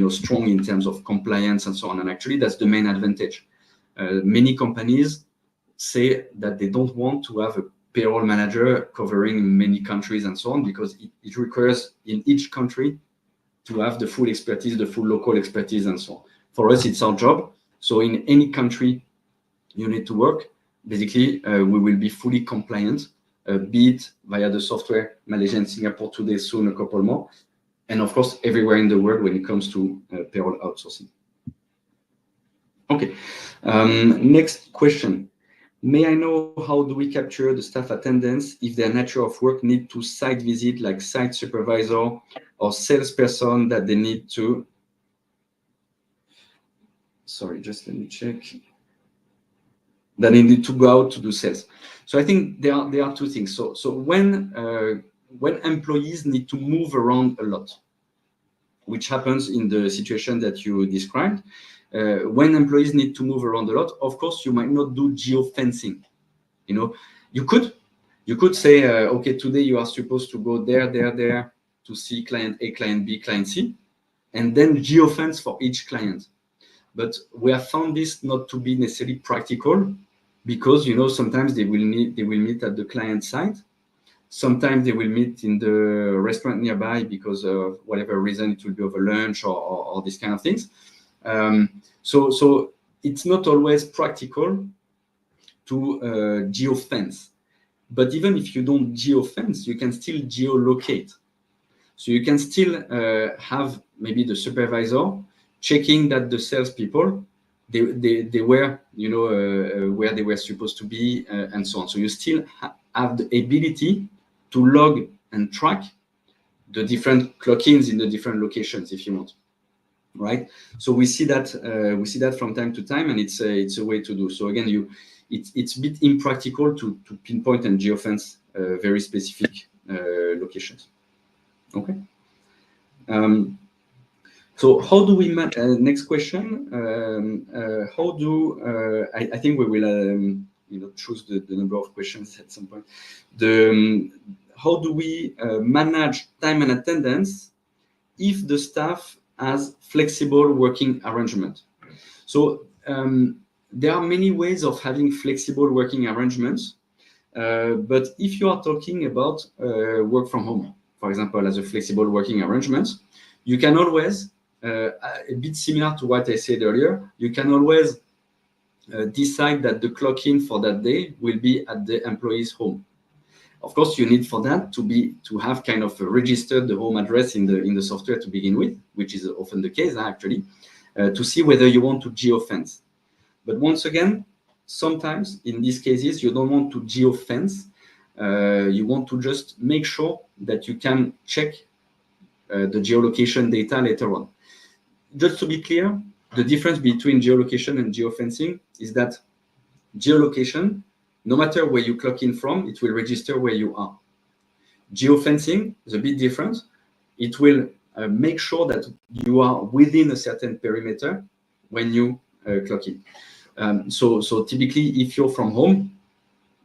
Speaker 13: strong in terms of compliance and so on. And actually, that's the main advantage. Many companies say that they don't want to have a payroll manager covering many countries and so on, because it requires in each country to have the full expertise, the full local expertise and so on. For us, it's our job. So in any country you need to work, basically, we will be fully compliant, be it via the software, Malaysia and Singapore today, soon a couple more, and of course, everywhere in the world when it comes to payroll outsourcing. Okay, next question. May I know how do we capture the staff attendance if their nature of work need to site visit, like site supervisor or salesperson that they need to... Sorry, just let me check. That they need to go out to do sales. So I think there are two things. So when employees need to move around a lot, which happens in the situation that you described, when employees need to move around a lot, of course, you might not do geofencing. You could say, okay, today you are supposed to go there to see client A, client B, client C, and then geofence for each client. But we have found this not to be necessarily practical, because sometimes they will meet at the client site. Sometimes they will meet in the restaurant nearby because of whatever reason, it will be over lunch or these kind of things. So it's not always practical to geofence. But even if you don't geofence, you can still geolocate. So you can still have maybe the supervisor checking that the salespeople they were where they were supposed to be and so on. So you still have the ability to log and track the different clock-ins in the different locations if you want, right? So we see that from time to time, and it's a way to do. So again, it's a bit impractical to pinpoint and geofence very specific locations. Okay. So how do we manage? Next question. How do I think we will choose the number of questions at some point. How do we manage time and attendance if the staff has flexible working arrangement? So there are many ways of having flexible working arrangements, but if you are talking about work from home, for example, as a flexible working arrangement, you can always, a bit similar to what I said earlier, you can always decide that the clock-in for that day will be at the employee's home. Of course, you need for that to have kind of registered the home address in the software to begin with, which is often the case actually, to see whether you want to geofence. But once again, sometimes in these cases you don't want to geofence. You want to just make sure that you can check the geolocation data later on. Just to be clear, the difference between geolocation and geofencing is that geolocation, no matter where you clock in from, it will register where you are. Geofencing is a bit different. It will make sure that you are within a certain perimeter when you clock in. So typically, if you're from home,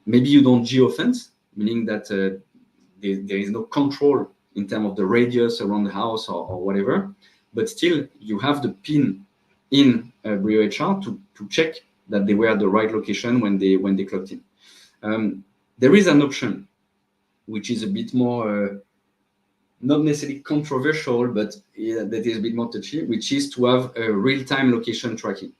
Speaker 13: maybe you don't geofence, meaning that there is no control in terms of the radius around the house or whatever, but still you have the pin in Brio HR to check that they were at the right location when they clocked in. There is an option which is a bit more not necessarily controversial, but that is a bit more touchy, which is to have a real-time location tracking.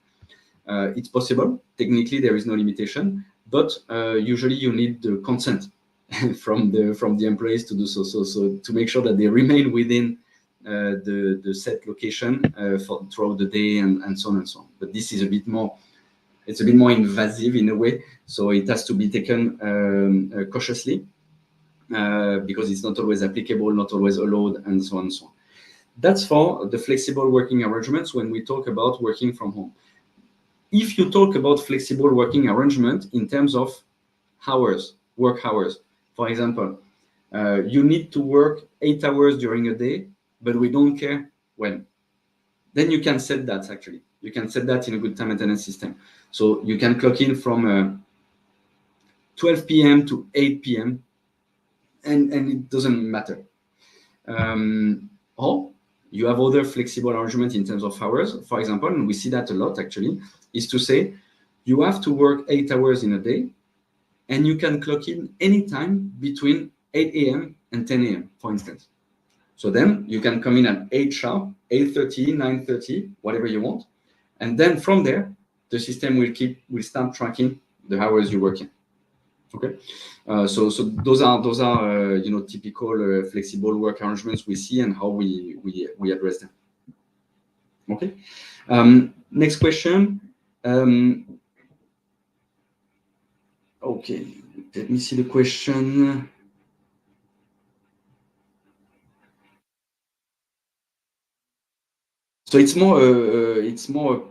Speaker 13: It's possible. Technically, there is no limitation, but usually you need the consent from the employees to do so. So to make sure that they remain within the set location throughout the day and so on and so on. But this is a bit more. It's a bit more invasive in a way, so it has to be taken cautiously because it's not always applicable, not always allowed, and so on and so on. That's for the flexible working arrangements when we talk about working from home. If you talk about flexible working arrangement in terms of hours, work hours, for example, you need to work 8 hours during a day, but we don't care when. Then you can set that actually. You can set that in a good time maintenance system. So you can clock in from 12 p.m. to 8 p.m. and it doesn't matter. Or you have other flexible arrangements in terms of hours. For example, and we see that a lot actually, is to say you have to work 8 hours in a day and you can clock in anytime between 8 a.m. and 10 a.m., for instance. So then you can come in at 8 sharp, 8:30, 9:30, whatever you want. And then from there, the system will start tracking the hours you work in. Okay, so those are typical flexible work arrangements we see and how we address them. Okay, next question. Okay, let me see the question. So it's more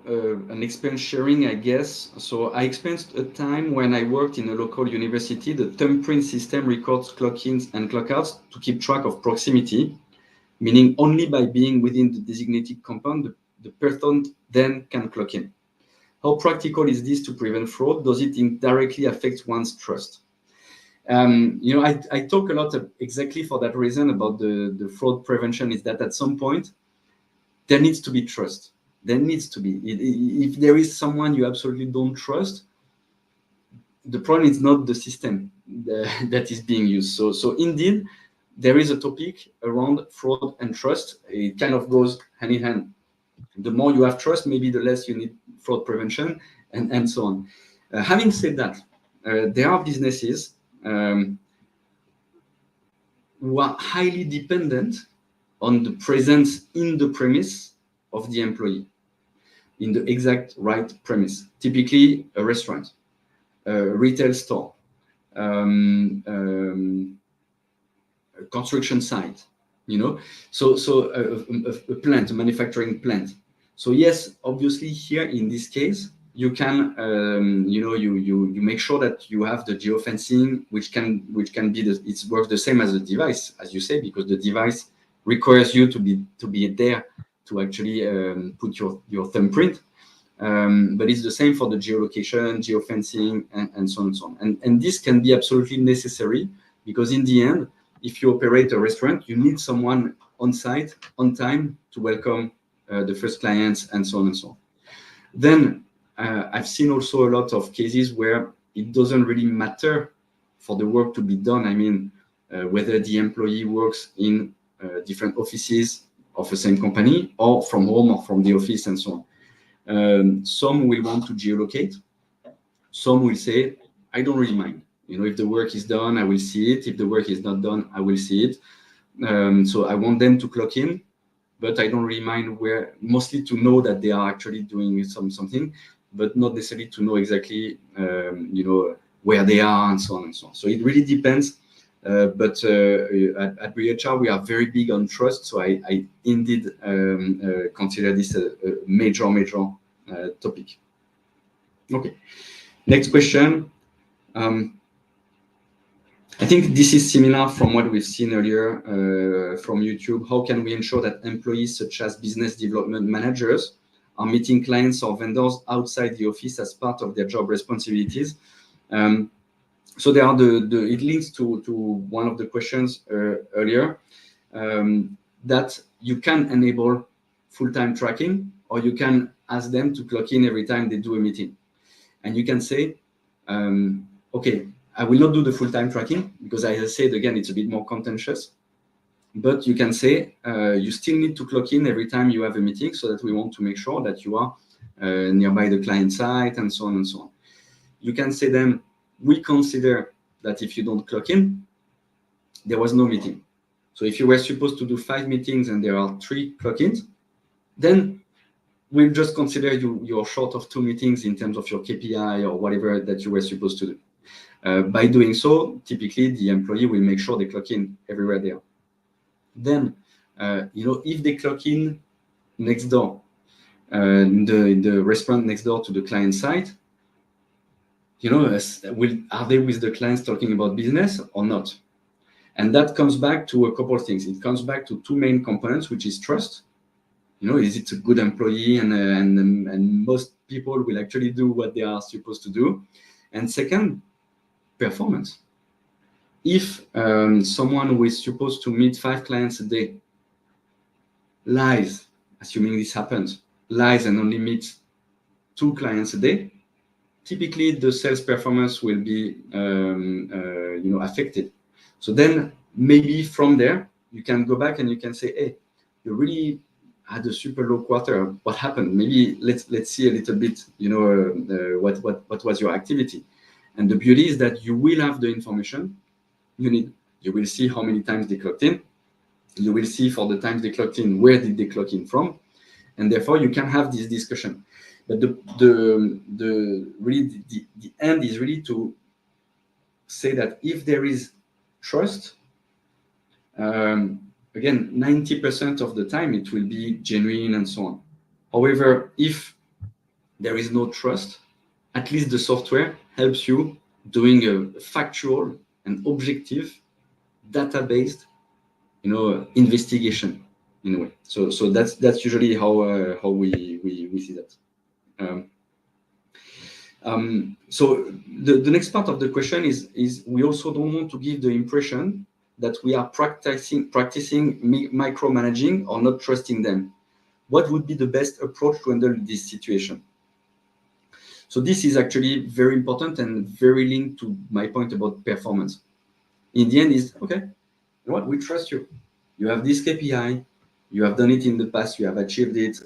Speaker 13: an experience sharing, I guess. So I experienced a time when I worked in a local university. The thumbprint system records clock-ins and clock-outs to keep track of proximity, meaning only by being within the designated compound, the person then can clock in. How practical is this to prevent fraud? Does it indirectly affect one's trust? I talk a lot exactly for that reason about the fraud prevention, is that at some point, there needs to be trust. There needs to be. If there is someone you absolutely don't trust, the problem is not the system that is being used. So indeed, there is a topic around fraud and trust. It kind of goes hand in hand. The more you have trust, maybe the less you need fraud prevention, and so on. Having said that, there are businesses who are highly dependent on the presence in the premise of the employee, in the exact right premise. Typically, a restaurant, a retail store, a construction site, so a plant, a manufacturing plant. So yes, obviously here in this case, you can, you make sure that you have the geofencing, which can be it works the same as the device, as you say, because the device requires you to be there to actually put your thumbprint. But it's the same for the geolocation, geofencing, and so on and so on. And this can be absolutely necessary because in the end, if you operate a restaurant, you need someone on site, on time, to welcome the first clients, and so on and so on. Then I've seen also a lot of cases where it doesn't really matter for the work to be done. I mean, whether the employee works in different offices of the same company or from home or from the office and so on. Some will want to geolocate. Some will say, I don't really mind. If the work is done, I will see it. If the work is not done, I will see it. So I want them to clock in, but I don't really mind where, mostly to know that they are actually doing something, but not necessarily to know exactly, where they are and so on and so on. So it really depends. But at BHR, we are very big on trust. So I indeed consider this a major topic. Okay, next question. I think this is similar from what we've seen earlier from YouTube. How can we ensure that employees such as business development managers are meeting clients or vendors outside the office as part of their job responsibilities? So there are it links to one of the questions earlier, that you can enable full-time tracking, or you can ask them to clock in every time they do a meeting. And you can say, okay, I will not do the full-time tracking because, as I said, again, it's a bit more contentious. But you can say you still need to clock in every time you have a meeting, so that we want to make sure that you are nearby the client site and so on and so on. You can say then, we consider that if you don't clock in, there was no meeting. So if you were supposed to do 5 meetings and there are 3 clock-ins, then we'll just consider you're short of 2 meetings in terms of your KPI or whatever that you were supposed to do. By doing so, typically the employee will make sure they clock in everywhere they are. Then, if they clock in next door, in the restaurant next door to the client site, are they with the clients talking about business or not? And that comes back to a couple of things. It comes back to 2 main components, which is trust. Is it a good employee? And most people will actually do what they are supposed to do. And second, performance. If someone who is supposed to meet 5 clients a day lies, assuming this happens, lies and only meets 2 clients a day, typically the sales performance will be affected. So then maybe from there you can go back and you can say, hey, you really had a super low quarter. What happened? Maybe let's see a little bit, what was your activity? And the beauty is that you will have the information you need. You will see how many times they clocked in. You will see for the times they clocked in, where did they clock in from? And therefore you can have this discussion. But the end is really to say that if there is trust, again, 90% of the time it will be genuine and so on. However, if there is no trust, at least the software helps you doing a factual and objective, data-based, investigation in a way. So that's usually how we see that. So the next part of the question is we also don't want to give the impression that we are practicing micromanaging or not trusting them. What would be the best approach to handle this situation? So this is actually very important and very linked to my point about performance. In the end is, okay, you know what, we trust you. You have this KPI, you have done it in the past, you have achieved it,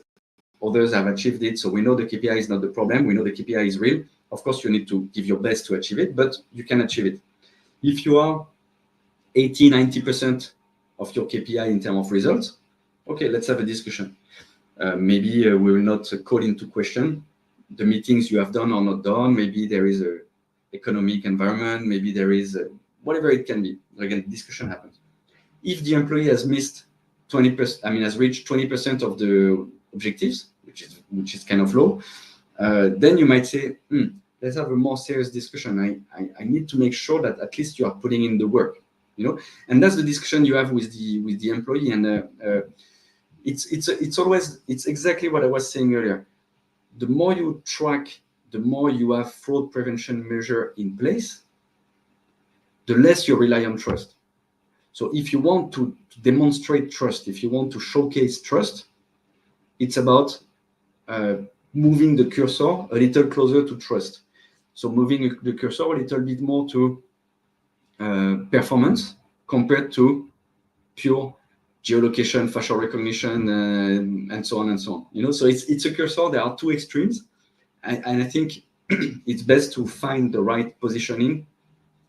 Speaker 13: others have achieved it, so we know the KPI is not the problem, we know the KPI is real. Of course, you need to give your best to achieve it, but you can achieve it. If you are 80-90% of your KPI in terms of results, okay, let's have a discussion. Maybe we will not call into question the meetings you have done or not done. Maybe there is a economic environment, maybe there is whatever it can be. Again, discussion happens. If the employee has missed 20%, has reached 20% of the objectives, which is kind of low, then you might say, let's have a more serious discussion. I need to make sure that at least you are putting in the work, and that's the discussion you have with the employee. And it's exactly what I was saying earlier. The more you track, the more you have fraud prevention measure in place, the less you rely on trust. So if you want to demonstrate trust, if you want to showcase trust, it's about moving the cursor a little closer to trust. So moving the cursor a little bit more to performance compared to pure geolocation, facial recognition, and so on and so on. So it's a cursor. There are 2 extremes, and I think it's best to find the right positioning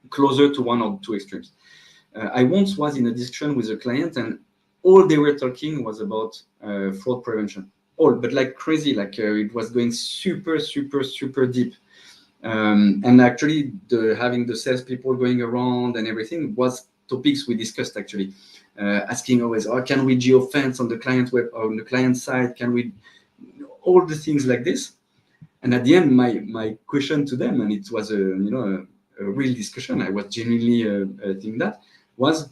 Speaker 13: closer to one or two extremes. I once was in a discussion with a client, and all they were talking was about fraud prevention. All, but like crazy, like it was going super deep. And actually, having the salespeople going around and everything was topics we discussed actually, asking always, oh, can we geofence on the client web or on the client side? Can we all the things like this? And at the end, my question to them, and it was a real discussion. I was genuinely thinking that was,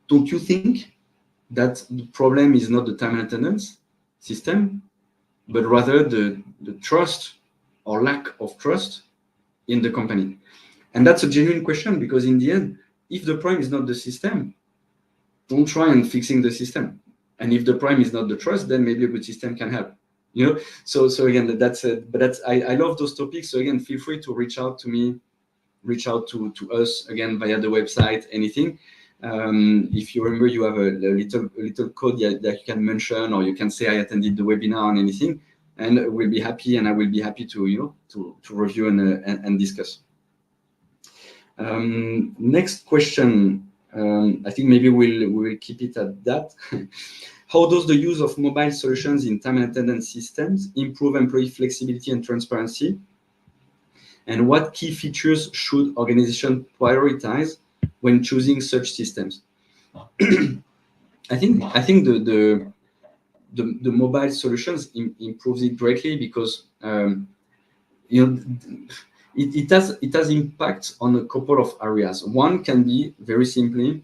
Speaker 13: don't you think that the problem is not the time and attendance system, but rather the trust or lack of trust in the company? And that's a genuine question, because in the end, if the problem is not the system, don't try and fixing the system. And if the problem is not the trust, then maybe a good system can help. So again, that's I love those topics. So again, feel free to reach out to me, reach out to us again via the website, anything. If you remember, you have a little code that you can mention, or you can say I attended the webinar and anything, and we'll be happy, and I will be happy to to review and discuss. Next question. I think maybe we'll keep it at that. How does the use of mobile solutions in time and attendance systems improve employee flexibility and transparency? And what key features should organizations prioritize when choosing such systems? I think the mobile solutions improves it greatly, because it has impact on a couple of areas. One can be very simply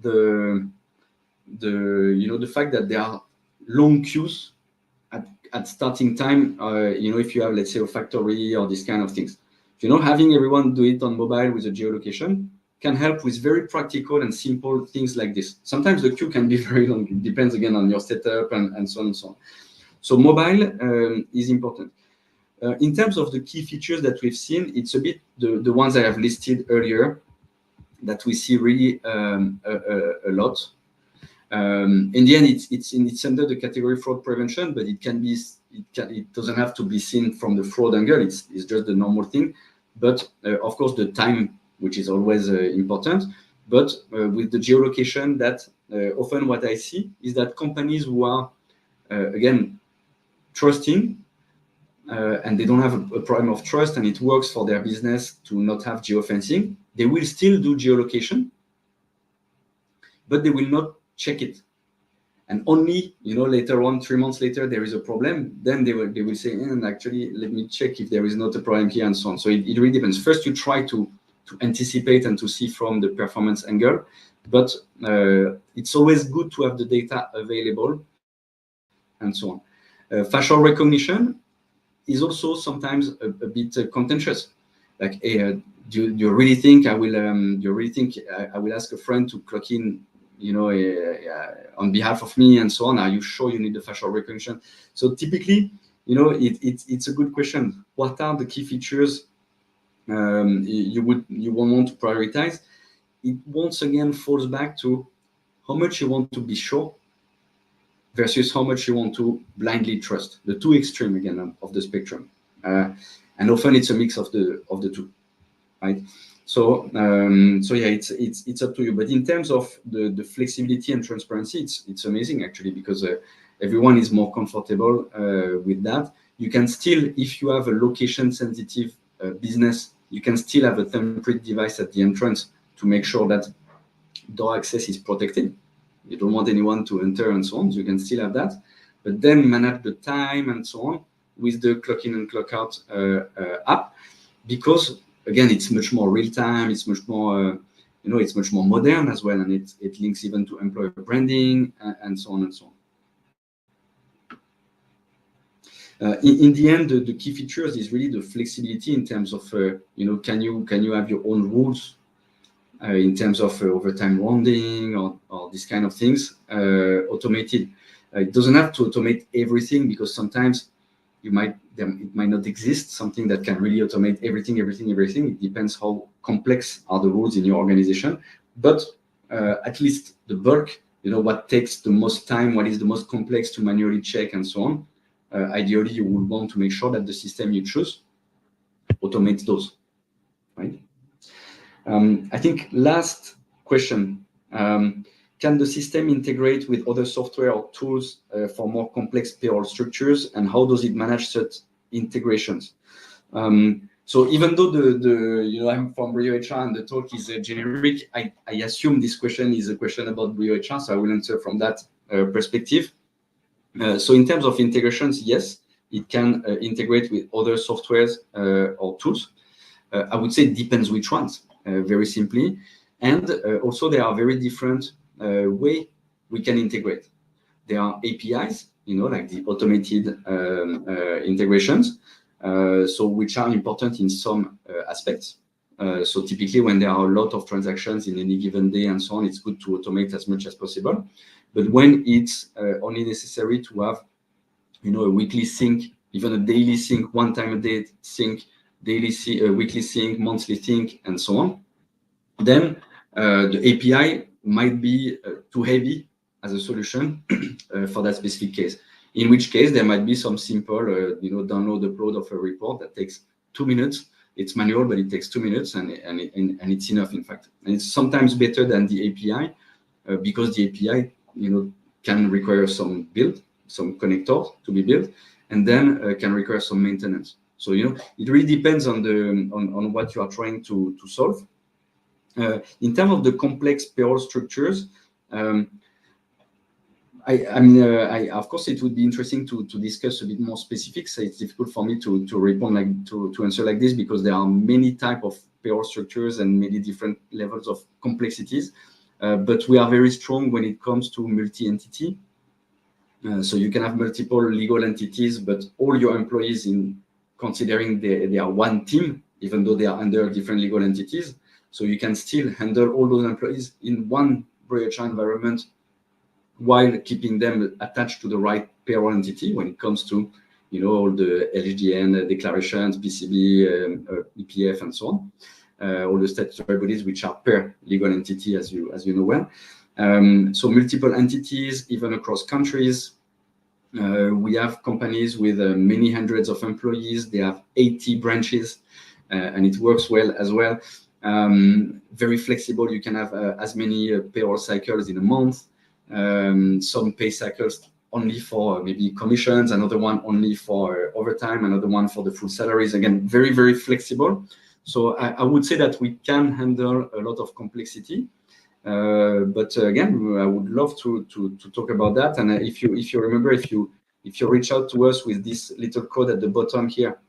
Speaker 13: the fact that there are long queues at starting time. If you have, let's say, a factory or these kind of things, having everyone do it on mobile with a geolocation can help with very practical and simple things like this. Sometimes the queue can be very long. It depends again on your setup and so on and so on. So mobile is important. In terms of the key features that we've seen, it's a bit the ones I have listed earlier that we see really a lot. In the end, it's under the category fraud prevention, but it doesn't have to be seen from the fraud angle. It's just the normal thing. But of course, the time, which is always important. But with the geolocation, that often what I see is that companies who are again trusting, and they don't have a problem of trust, and it works for their business to not have geofencing, they will still do geolocation, but they will not check it. And only later on, 3 months later, there is a problem, then they will say, actually, let me check if there is not a problem here, and so on. So it really depends. First, you try to anticipate and to see from the performance angle, but it's always good to have the data available, and so on. Facial recognition is also sometimes a bit contentious. Like, hey, do you really think I will? I will ask a friend to clock in, on behalf of me, and so on? Are you sure you need the facial recognition? So typically, it's a good question. What are the key features you want to prioritize? It once again falls back to how much you want to be sure versus how much you want to blindly trust. The two extreme again of the spectrum, and often it's a mix of the two, right? So yeah, it's up to you. But in terms of the flexibility and transparency, it's amazing actually, because everyone is more comfortable with that. You can still, if you have a location sensitive business, you can still have a thumbprint device at the entrance to make sure that door access is protected. You don't want anyone to enter and so on, so you can still have that. But then manage the time and so on with the clock in and clock out app, because again, it's much more real time. It's much more, it's much more modern as well, and it links even to employer branding and so on and so on. In the end, the key features is really the flexibility in terms of, can you have your own rules in terms of overtime rounding or these kind of things automated. It doesn't have to automate everything, because sometimes it might not exist something that can really automate everything. It depends how complex are the rules in your organization. But at least the bulk, what takes the most time, what is the most complex to manually check and so on, ideally you would want to make sure that the system you choose automates those, right? I think last question, can the system integrate with other software or tools for more complex payroll structures, and how does it manage such integrations? So even though I'm from Brio HR and the talk is generic, I assume this question is a question about Brio HR, so I will answer from that perspective. So in terms of integrations, yes, it can integrate with other softwares or tools. I would say it depends which ones, very simply. And also there are very different way we can integrate. There are APIs, like the automated integrations, so which are important in some aspects. So typically when there are a lot of transactions in any given day and so on, it's good to automate as much as possible. But when it's only necessary to have, a weekly sync, even a daily sync, one time a day sync, weekly sync, monthly sync, and so on, then the API might be too heavy as a solution for that specific case. In which case, there might be some simple, download, upload of a report that takes 2 minutes. It's manual, but it takes 2 minutes, and it's enough, in fact. And it's sometimes better than the API because the API, can require some build, some connectors to be built, and then can require some maintenance. So, it really depends on what you are trying to solve. In terms of the complex payroll structures, of course, it would be interesting to discuss a bit more specifics. It's difficult for me to respond to answer like this because there are many types of payroll structures and many different levels of complexities. But we are very strong when it comes to multi-entity. So you can have multiple legal entities, but all your employees, in considering they are one team, even though they are under different legal entities. So you can still handle all those employees in one Brio HR environment while keeping them attached to the right payroll entity when it comes to, all the LHDN declarations, PCB, EPF, and so on. All the statutory bodies which are per legal entity, as you know well. So multiple entities, even across countries. We have companies with many hundreds of employees. They have 80 branches, and it works well as well. Very flexible. You can have as many payroll cycles in a month. Some pay cycles only for maybe commissions, another one only for overtime, another one for the full salaries. Again, very, very flexible. So I would say that we can handle a lot of complexity. But again, I would love to talk about that. And if you remember, if you reach out to us with this little code at the bottom here,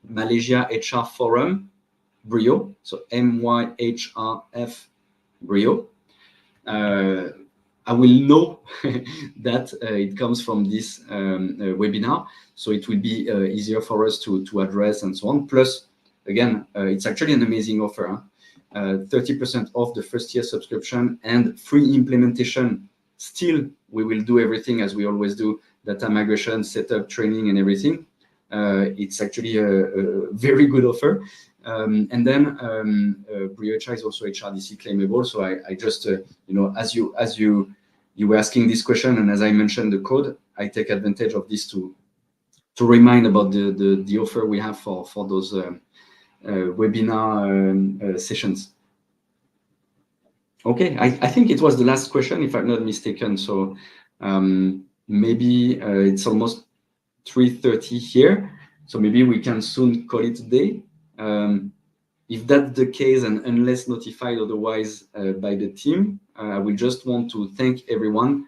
Speaker 13: Malaysia HR Forum Brio, so MYHRF Brio, I will know that it comes from this webinar, so it will be easier for us to address and so on. Plus, again, it's actually an amazing offer. 30% off the first year subscription and free implementation. Still, we will do everything as we always do, data migration, setup, training, and everything. It's actually a very good offer. And then Brio HR is also HRDC claimable. So I just, as you were asking this question, and as I mentioned the code, I take advantage of this to remind about the offer we have for those webinar sessions. Okay, I think it was the last question, if I'm not mistaken. So maybe it's almost 3:30 here. So maybe we can soon call it a day. If that's the case, and unless notified otherwise by the team, I will just want to thank everyone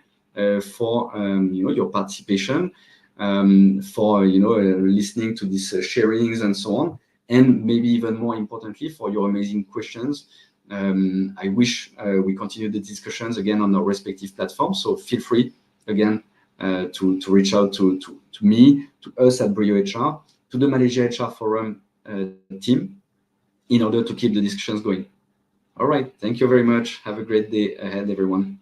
Speaker 13: for your participation, for listening to these sharings and so on, and maybe even more importantly for your amazing questions. I wish we continue the discussions again on our respective platforms. So feel free again to reach out to me, to us at Brio HR, to the Malaysia HR Forum team, in order to keep the discussions going. All right, thank you very much. Have a great day ahead, everyone.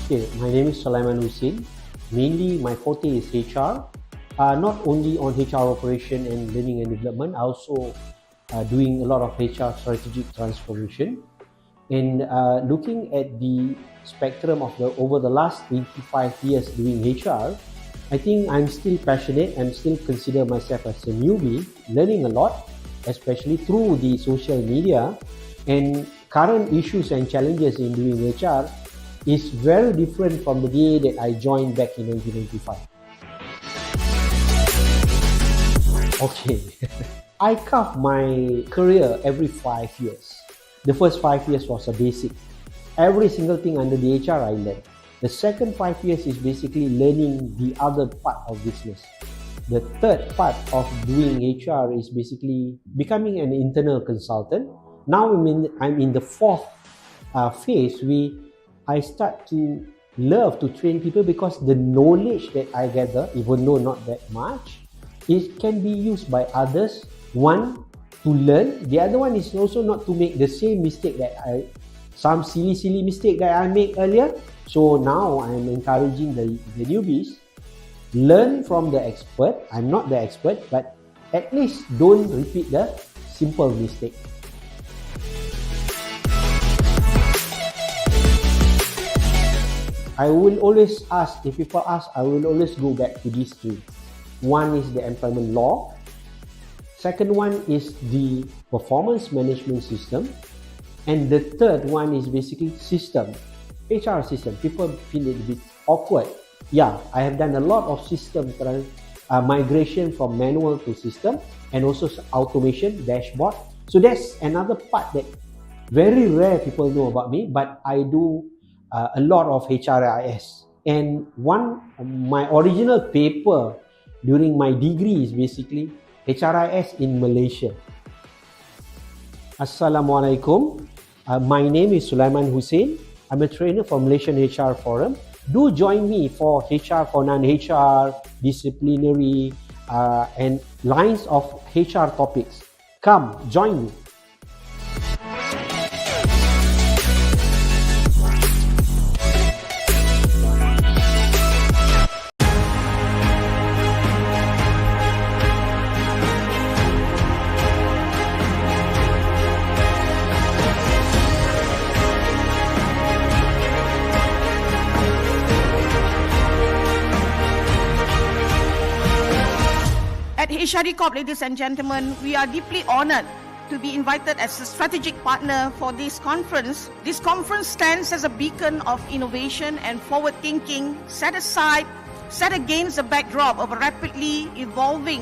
Speaker 14: Okay, my name is Sulaiman Hussein. Mainly, my forte is HR,
Speaker 11: not only on HR operation and learning and development, I also doing a lot of HR strategic transformation. And looking at the spectrum of over the last 25 years doing HR, I think I'm still passionate and still consider myself as a newbie, learning a lot, especially through the social media. And current issues and challenges in doing HR is very different from the day that I joined back in 1995. Okay, I carve my career every 5 years. The first 5 years was a basic. Every single thing under the HR I learned. The second 5 years is basically learning the other part of business. The third part of doing HR is basically becoming an internal consultant. Now I'm in the fourth phase where I start to love to train people because the knowledge that I gather, even though not that much, it can be used by others. One, to learn. The other one is also not to make the same mistake some silly mistake that I made earlier. So now I'm encouraging the newbies, learn from the expert. I'm not the expert, but at least don't repeat the simple mistake. I will always ask, if people ask, I will always go back to these three. One is the employment law. Second one is the performance management system. And the third one is basically system, HR system. People feel it a bit awkward. Yeah, I have done a lot of system migration from manual to system, and also automation, dashboard. So that's another part that very rare people know about me, but I do a lot of HRIS. And my original paper during my degree is basically HRIS in Malaysia. Assalamualaikum. My name is Sulaiman Hussein. I'm a trainer for Malaysian HR Forum. Do join me for HR for non-HR, disciplinary, and lines of HR topics. Come, join me.
Speaker 1: At HRD Corp, ladies and gentlemen, we are deeply honored to be invited as a strategic partner for this conference. This conference stands as a beacon of innovation and forward thinking, set against the backdrop of a rapidly evolving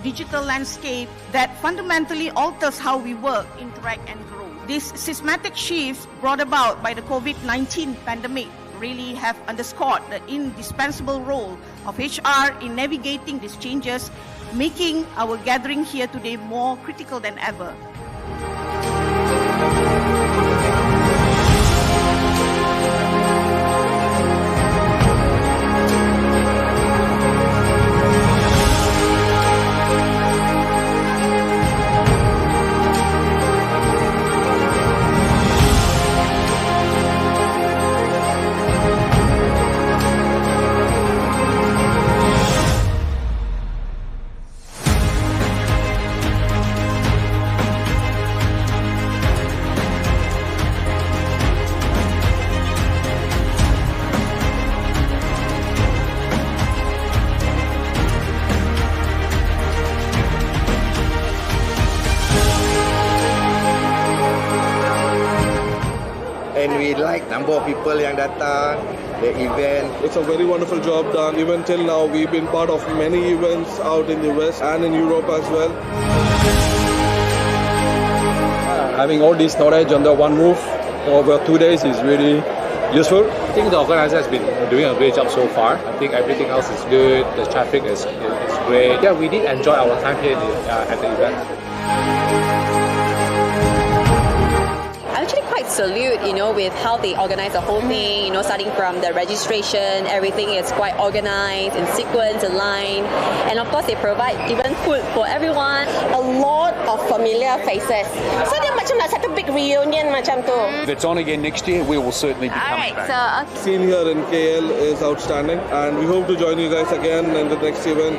Speaker 1: digital landscape that fundamentally alters how we work, interact, and grow. These systematic shifts brought about by the COVID-19 pandemic really have underscored the indispensable role of HR in navigating these changes, making our gathering here today more critical than ever.
Speaker 2: And we like number of people yang datang, the event.
Speaker 3: It's a very wonderful job done. Even till now, we've been part of many events out in the West and in Europe as well.
Speaker 4: Having all this knowledge under one roof over 2 days is really useful. I think the organizer has been doing a great job so far. I think everything else is good. The traffic is great. Yeah, we did enjoy our time here at the event.
Speaker 5: I'm actually quite salute, with how they organize the whole thing, starting from the registration, everything is quite organized, in sequence, aligned. And of course, they provide even food for everyone.
Speaker 6: A lot of familiar faces. So dia macam nak satu big reunion macam tu.
Speaker 7: If it's on again next year, we will certainly be coming back.
Speaker 3: Scene here in KL is outstanding, and we hope to join you guys again in the next event.